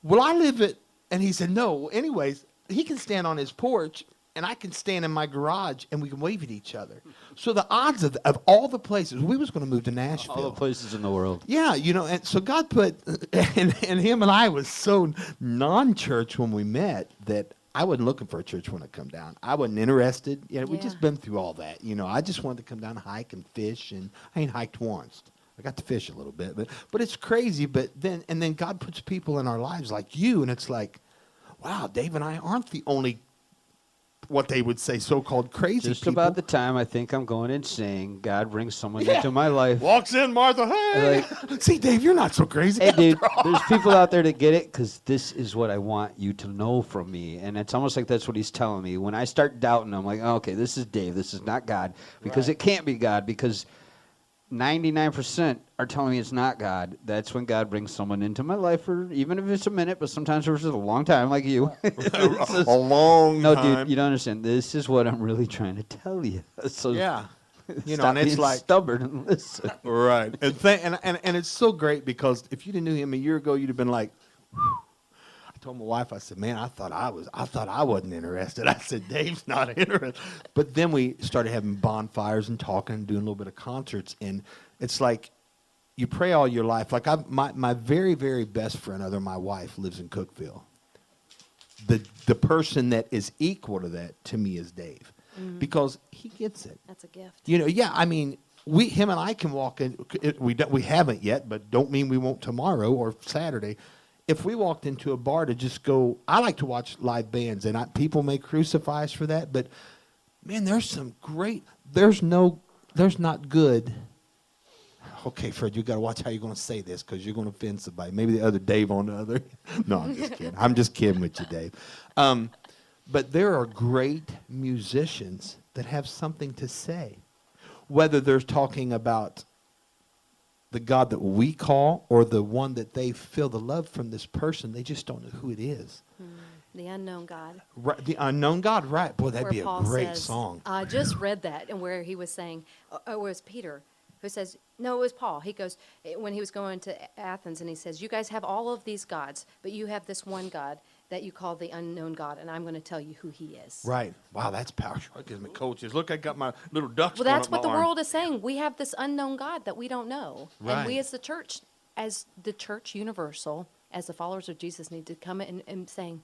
well, I live at, and he said, no. Anyways, he can stand on his porch, and I can stand in my garage, and we can wave at each other. So the odds of all the places, we was going to move to Nashville. All the places in the world. Yeah, and so God put, and him and I was so non-church when we met that I wasn't looking for a church when I come down. I wasn't interested. We just Yeah. been through all that. I just wanted to come down and hike and fish, and I ain't hiked once. I got to fish a little bit, but it's crazy. But then God puts people in our lives like you, and it's like, wow, Dave and I aren't the only, what they would say, so-called crazy Just people. about the time I think I'm going insane, God brings someone into my life. Walks in, Martha, hey! See, Dave, you're not so crazy. Hey, dude, there's people out there that get it because this is what I want you to know from me. And it's almost like that's what he's telling me. When I start doubting, I'm like, oh, okay, this is Dave. This is not God. Because Right. it can't be God because 99% are telling me it's not God. That's when God brings someone into my life, for even if it's a minute, but sometimes it's just a long time, like you. a long No, time. dude, you don't understand. This is what I'm really trying to tell you. So Yeah. stop and it's being like, stubborn and listen. right. And it's so great because if you'd have knew him a year ago, you'd have been like, whew. I told my wife, I said, man, I thought I wasn't interested. I said, Dave's not interested. But then we started having bonfires and talking and doing a little bit of concerts. And it's like you pray all your life. Like my very, very best friend, other than my wife, lives in Cookeville. The person that is equal to that to me is Dave. Because he gets it. That's a gift. Yeah, I mean, him and I can walk in. We haven't yet, but don't mean we won't tomorrow or Saturday. If we walked into a bar to just go, I like to watch live bands, and people may crucify us for that, but man, there's not good. Okay, Fred, you got to watch how you're going to say this because you're going to offend somebody. Maybe the other Dave on the other. No, I'm just kidding. I'm just kidding with you, Dave. But there are great musicians that have something to say, whether they're talking about the God that we call or the one that they feel the love from this person. They just don't know who it is. The unknown God. Right, the unknown God, right. Boy, that'd Where be a Paul great says, song. I just read that, and where he was saying, it was Peter who says, no, it was Paul. He goes, when he was going to Athens, and he says, you guys have all of these gods, but you have this one God that you call the unknown God, and I'm going to tell you who he is. Right. Wow, that's powerful. That gives me coaches. Look, I got my little ducks Well, going that's up what the my arm. world is saying. We have this unknown God that we don't know. And we Right. as the church universal, as the followers of Jesus, need to come in and saying,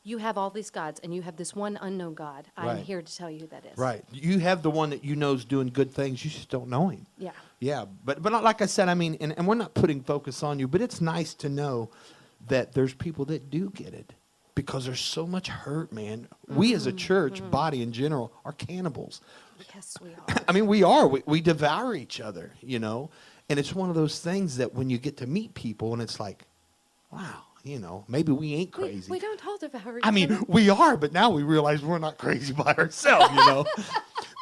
you have all these gods, and you have this one unknown God. I'm Right. here to tell you who that is. Right. You have the one that you know is doing good things. You just don't know him. Yeah. Yeah. But like I said, I mean, and we're not putting focus on you, but it's nice to know that there's people that do get it because there's so much hurt, man. We as a church, body in general, are cannibals. Yes, we are. I mean, we are. We devour each other, you know. And it's one of those things that when you get to meet people and it's like, wow, you know, maybe we ain't crazy. We don't all devour each I mean, other. we are, but now we realize we're not crazy by ourselves, you know.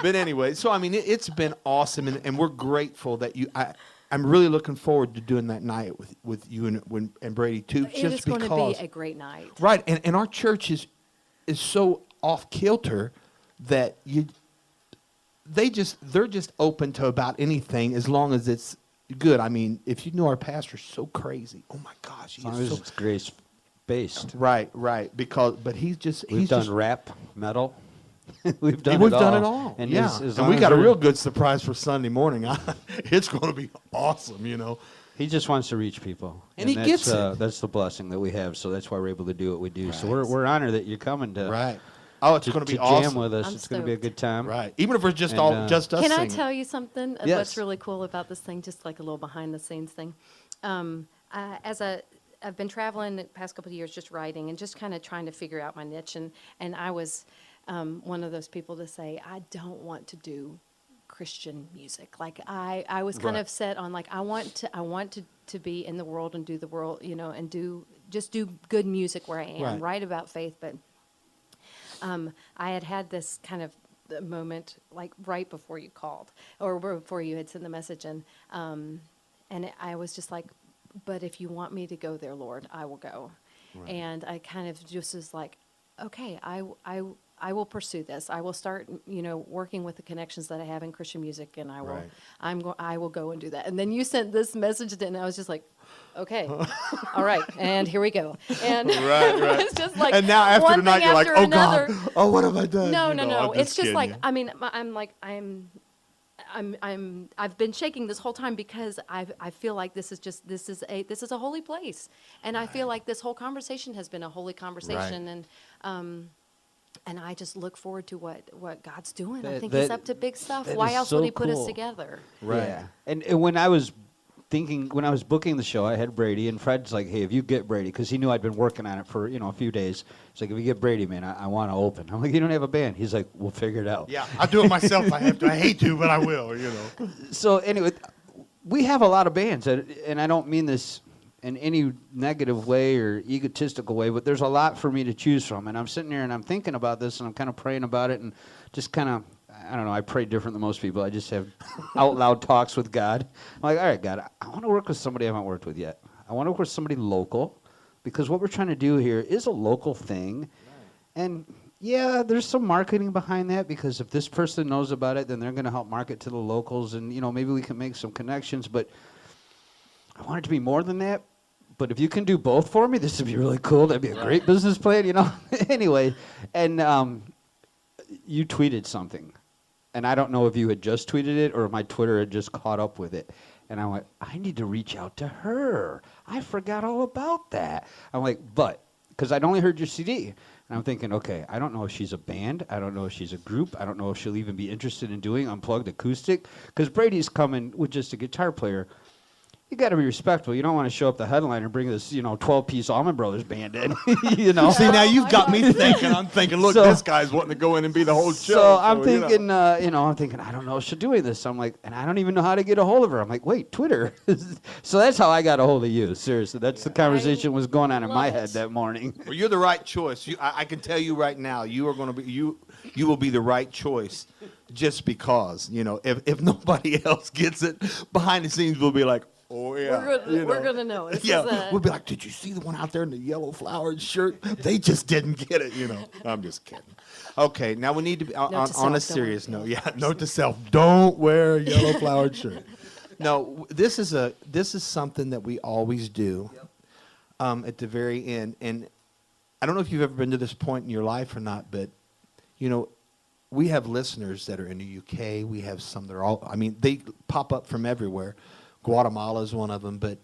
But anyway, so I mean, it's been awesome, and we're grateful that I'm really looking forward to doing that night with you and Brady too. It is just going to because, be a great night. right? And our church is so off kilter that they're just open to about anything as long as it's good. I mean, if you know our pastor's so crazy, oh my gosh, As long as it's grace based. right, but he's We've done just rap, metal. We've done we've it all. done it all. And yeah. as And long we as got a we're- real good surprise for Sunday morning. It's going to be awesome, you know. He just wants to reach people, And he that's, gets it. That's the blessing that we have. So that's why we're able to do what we do. So Right. we're honored that you're coming to Right. Oh, it's to, going to be to awesome. jam with us. I'm It's going to be a stoked. good time. Right. Even if it's just And, just us Can I singing. tell you something? Yes. What's really cool about this thing, just like a little behind the scenes thing. I've been traveling the past couple of years just writing and just kind of trying to figure out my niche. And I was one of those people to say, I don't want to do Christian music. Like I was kind Right. of set on like, I want to be in the world and do the world, you know, and do good music where I am, Right. write about faith. But I had this kind of moment like right before you called or before you had sent the message and I was just like, but if you want me to go there, Lord, I will go. Right. And I kind of just was like, okay, I will pursue this. I will start, you know, working with the connections that I have in Christian music, and I will, Right. I will go and do that. And then you sent this message, and I was just like, okay, all right, and here we go. And Right. it's just like And now after one tonight, thing you're like, after oh another. God, oh what have I done? No, You no, know, no. I'm It's just kidding like you. I mean, I've been shaking this whole time because I feel like this is a holy place, and I feel like this whole conversation has been a holy conversation, and I just look forward to what God's doing. I think He's up to big stuff. that Why is else so would He put us cool. together? Right. Yeah. And when I was booking the show, I had Brady, and Fred's like, hey, if you get Brady, because he knew I'd been working on it for, you know, a few days. He's like, if you get Brady, man, I want to open. I'm like, you don't have a band. He's like, we'll figure it out. Yeah, I'll do it myself if I have to. I hate to, but I will, you know. So anyway, we have a lot of bands, and I don't mean this in any negative way or egotistical way, but there's a lot for me to choose from. And I'm sitting here and I'm thinking about this, and I'm kind of praying about it, and just kind of, I don't know, I pray different than most people. I just have out loud talks with God. I'm like, all right, God, I want to work with somebody I haven't worked with yet. I want to work with somebody local, because what we're trying to do here is a local thing. And yeah, there's some marketing behind that, because if this person knows about it, then they're going to help market to the locals, and, you know, maybe we can make some connections. But I want it to be more than that. But if you can do both for me, this would be really cool. That'd be a great business plan, you know. Anyway, and you tweeted something. And I don't know if you had just tweeted it or if my Twitter had just caught up with it. And I went, I need to reach out to her. I forgot all about that. I'm like, because I'd only heard your CD. And I'm thinking, okay, I don't know if she's a band. I don't know if she's a group. I don't know if she'll even be interested in doing Unplugged Acoustic. Because Brady's coming with just a guitar player. you got to be respectful. You don't want to show up the headline and bring this, 12-piece Allman Brothers band in, See, now you've got me thinking. I'm thinking, look, So- this guy's wanting to go in and be the whole show. So I'm you know. thinking, I don't know if she's doing this. I'm like, and I don't even know how to get a hold of her. I'm like, wait, Twitter. So that's how I got a hold of you. Seriously, that's the conversation was going on in my love head it. that morning. Well, you're the right choice. I can tell you right now, you are going to be you will be the right choice, just because if nobody else gets it, behind the scenes we'll be like, oh yeah, We're gonna know. This yeah, is we'll be like, did you see the one out there in the yellow flowered shirt? They just didn't get it. I'm just kidding. Okay, now we need to be on to a self, don't serious worry. note. Yeah, note to self: don't wear a yellow flowered shirt. No, this is something that we always do at the very end. And I don't know if you've ever been to this point in your life or not, but we have listeners that are in the UK. We have some that are they pop up from everywhere. Guatemala is one of them. But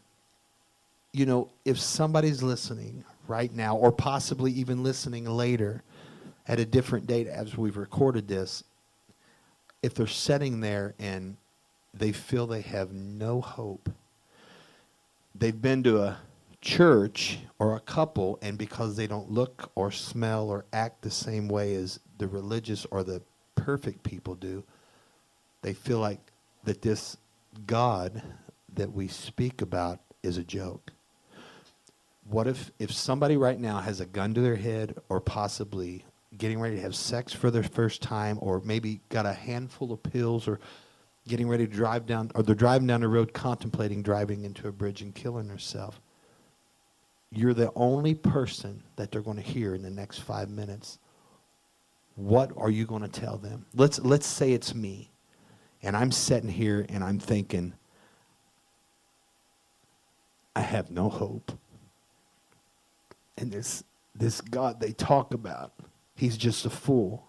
if somebody's listening right now, or possibly even listening later at a different date as we've recorded this, if they're sitting there and they feel they have no hope, they've been to a church or a couple, and because they don't look or smell or act the same way as the religious or the perfect people do, they feel like that this God that we speak about is a joke. What if somebody right now has a gun to their head, or possibly getting ready to have sex for their first time, or maybe got a handful of pills, or getting ready to drive down, or they're driving down the road contemplating driving into a bridge and killing themselves? You're the only person that they're going to hear in the next 5 minutes. What are you going to tell them? Let's say it's me, and I'm sitting here and I'm thinking, I have no hope. And this God they talk about, he's just a fool.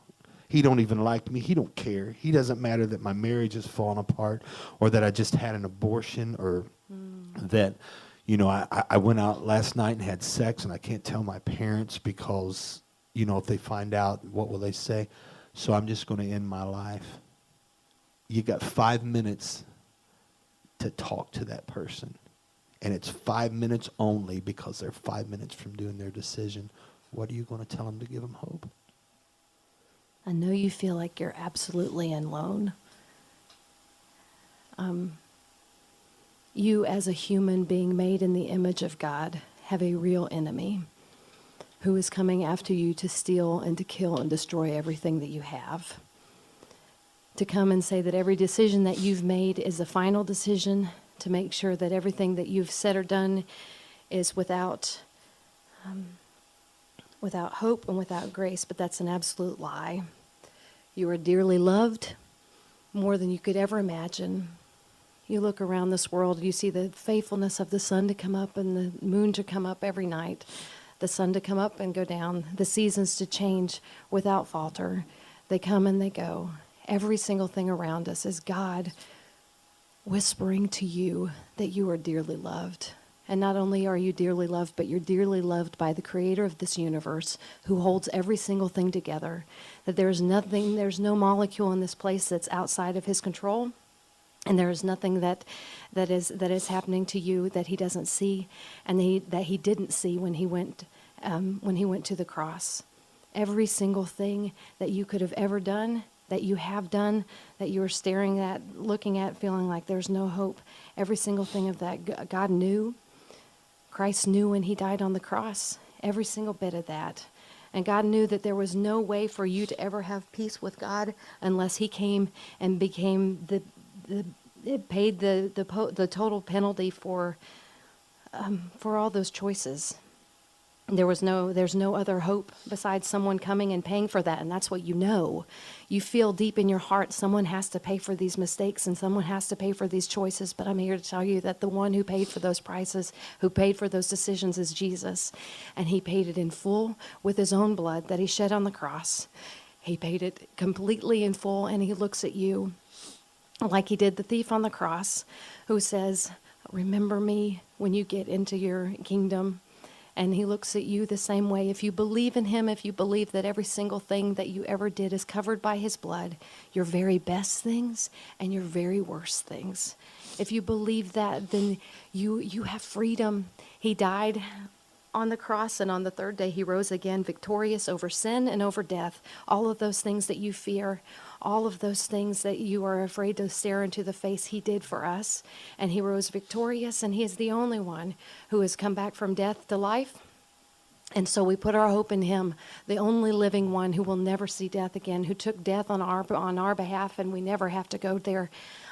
He don't even like me. He don't care. He doesn't matter that my marriage is falling apart, or that I just had an abortion, or that, I went out last night and had sex and I can't tell my parents because, if they find out, what will they say? So I'm just going to end my life. You got 5 minutes to talk to that person. And it's 5 minutes only, because they're 5 minutes from doing their decision. What are you going to tell them to give them hope? I know you feel like you're absolutely alone. You, as a human being made in the image of God, have a real enemy who is coming after you to steal and to kill and destroy everything that you have. To come and say that every decision that you've made is a final decision, to make sure that everything that you've said or done is without hope and without grace. But that's an absolute lie. You are dearly loved, more than you could ever imagine. You look around this world, you see the faithfulness of the sun to come up and the moon to come up every night, the sun to come up and go down, the seasons to change without falter. They come and they go. Every single thing around us is God whispering to you that you are dearly loved. And not only are you dearly loved, but you're dearly loved by the creator of this universe, who holds every single thing together. That there's no molecule in this place that's outside of his control. And there is nothing that is happening to you that he doesn't see, and that he didn't see when he went to the cross. Every single thing that you could have ever done, that you have done, that you are staring at, looking at, feeling like there's no hope. Every single thing of that, God knew. Christ knew when he died on the cross. Every single bit of that. And God knew that there was no way for you to ever have peace with God unless he came and became it paid the total penalty for all those choices. There's no other hope besides someone coming and paying for that, and that's what you know. You feel deep in your heart someone has to pay for these mistakes and someone has to pay for these choices, but I'm here to tell you that the one who paid for those prices, who paid for those decisions, is Jesus, and he paid it in full with his own blood that he shed on the cross. He paid it completely in full, and he looks at you like he did the thief on the cross, who says, remember me when you get into your kingdom. And he looks at you the same way. If you believe in him, if you believe that every single thing that you ever did is covered by his blood, your very best things and your very worst things. If you believe that, then you have freedom. He died on the cross, and on the third day he rose again, victorious over sin and over death. All of those things that you fear, all of those things that you are afraid to stare into the face, he did for us. And he rose victorious, and he is the only one who has come back from death to life. And so we put our hope in him, the only living one who will never see death again, who took death on our behalf, and we never have to go there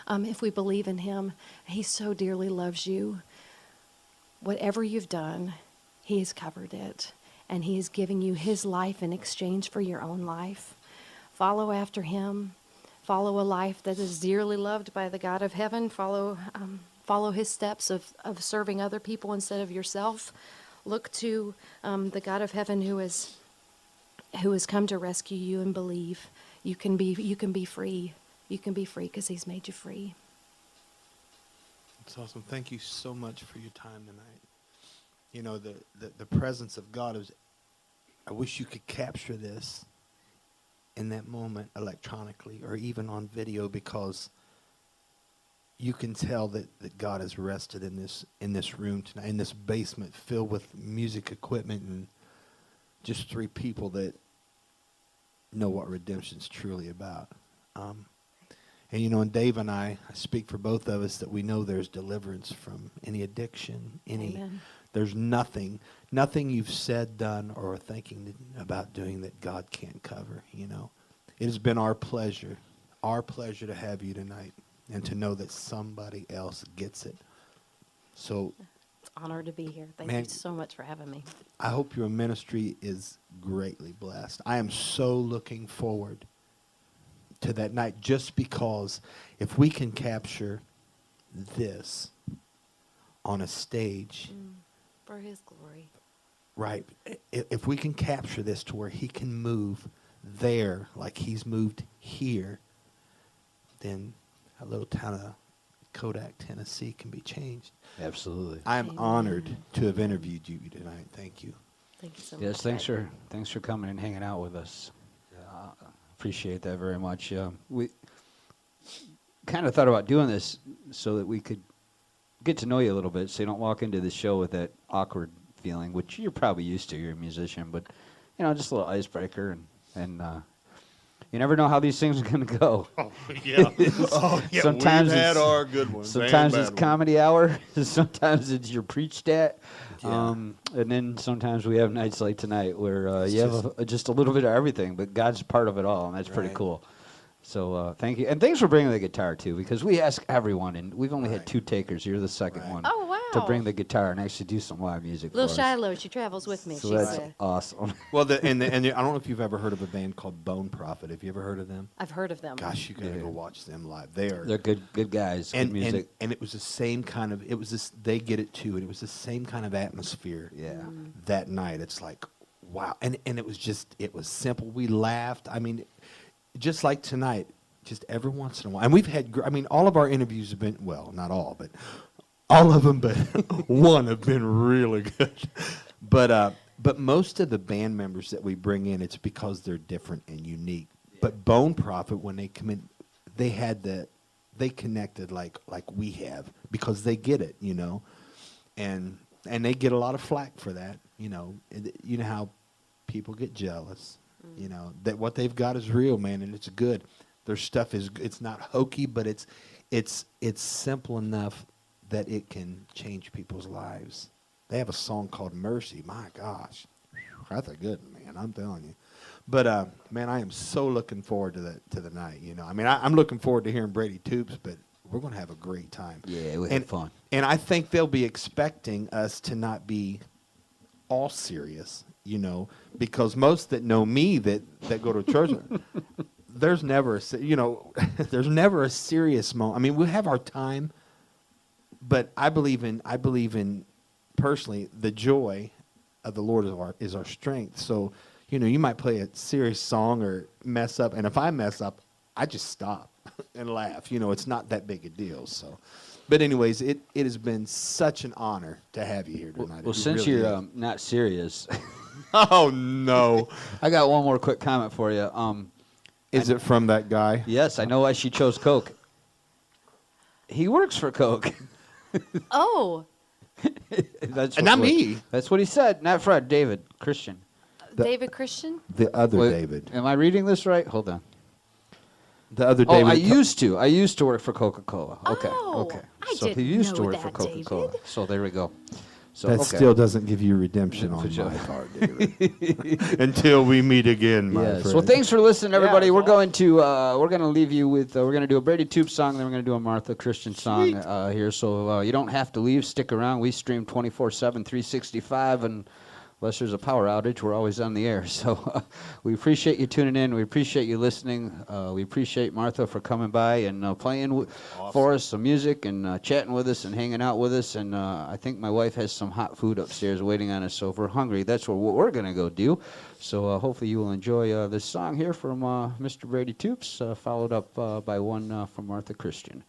if we believe in him. He so dearly loves you. Whatever you've done, he has covered it, and he is giving you his life in exchange for your own life. Follow after him. Follow a life that is dearly loved by the God of heaven. Follow his steps of serving other people instead of yourself. Look to the God of heaven who has come to rescue you, and believe you can be free. You can be free because he's made you free. It's awesome. Thank you so much for your time tonight. You know, the presence of God is, I wish you could capture this in that moment electronically or even on video, because you can tell that God has rested in this room tonight, in this basement filled with music equipment and just three people that know what redemption's truly about. And you know, and Dave and I speak for both of us that we know there's deliverance from any addiction, Amen. there's nothing you've said, done, or are thinking about doing that God can't cover, you know. It has been our pleasure to have you tonight and to know that somebody else gets it. So It's an honor to be here. Thank Man, you so much for having me. I hope your ministry is greatly blessed. I am so looking forward to that night, just because if we can capture this on a stage, For his glory. right, if we can capture this to where he can move there like he's moved here, then a little town of Kodak, Tennessee can be changed. Absolutely. I'm Amen. honored to have interviewed you tonight. Thank you. Thank you so Yes, much. thanks for coming and hanging out with us. Appreciate that very much. We kind of thought about doing this so that we could get to know you a little bit, so you don't walk into the show with that awkward feeling, which you're probably used to. You're a musician, but you know, just a little icebreaker, and you never know how these things are going to go. Oh, yeah. Oh, yeah. Sometimes We've had it's- our good ones. Sometimes and it's bad ones. comedy hour. Sometimes it's your preached at. Yeah. And then sometimes we have nights like tonight where It's you have just a little bit of everything, but God's part of it all, and that's pretty Right. cool. So thank you. And thanks for bringing the guitar, too, because we ask everyone, and we've only had Right. 2 takers. You're the second Right. one Oh, wow. to bring the guitar and actually do some live music Little for us. Shiloh, she travels with me. So She's that's a, awesome. Well, I don't know if you've ever heard of a band called Bone Prophet. Have you ever heard of them? I've heard of them. Gosh, you gotta Yeah. go watch them live. They are They're good guys, good music. and it was the same kind of, it was this, they get it too, and it was the same kind of atmosphere. Yeah. That night, it's like, wow, and it was simple. We laughed. I mean, just like tonight, just every once in a while, and we've had, all of our interviews have been, well, not all, but all of them, but one have been really good. But most of the band members that we bring in, it's because they're different and unique. But Bone Prophet, when they come in, they connected like we have, because they get it, you know, and they get a lot of flack for that, you know. You know how people get jealous, you know, that what they've got is real, man, and it's good. Their stuff it's not hokey, but it's simple enough that it can change people's lives. They have a song called Mercy. My gosh, that's a good one, man. I'm telling you. But man, I am so looking forward to the night. You know, I'm looking forward to hearing Brady Tubes, but we're going to have a great time. Yeah, we had fun. And I think they'll be expecting us to not be all serious, you know, because most that know me that go to church, there's never there's never a serious moment. I mean, we have our time, but I believe in personally the joy of the Lord is our strength. So, you know, you might play a serious song or mess up, and if I mess up, I just stop and laugh. You know, it's not that big a deal. So, But anyways, it has been such an honor to have you here tonight. Well, It since really you're is. not serious, Oh no! I got one more quick comment for you. Is it from that guy? Yes, I know why she chose Coke. He works for Coke. Oh, That's And not what- me. That's what he said. Not Fred. David. Christian. David Christian? The other Wait, David. Am I reading this right? Hold on. The other Oh, David. I used to. I used to work for Coca-Cola. Okay. Oh, Okay. I So he didn't used to know work for that, Coca-Cola. David. So there we go. So That okay. still doesn't give you redemption on Sure. my part, David. Until we meet again, my Yes. friend. Well, thanks for listening, everybody. it was We're going to leave you with we're going to do a Brady Tube song, then we're going to do a Martha Christian song here. So you don't have to leave. Stick around. We stream 24/7, 365, and unless there's a power outage, we're always on the air. So we appreciate you tuning in. We appreciate you listening. We appreciate Martha for coming by and playing for us some music and chatting with us and hanging out with us. And I think my wife has some hot food upstairs waiting on us. So if we're hungry, that's what we're going to go do. So hopefully you will enjoy this song here from Mr. Brady Toops, followed up by one from Martha Christian.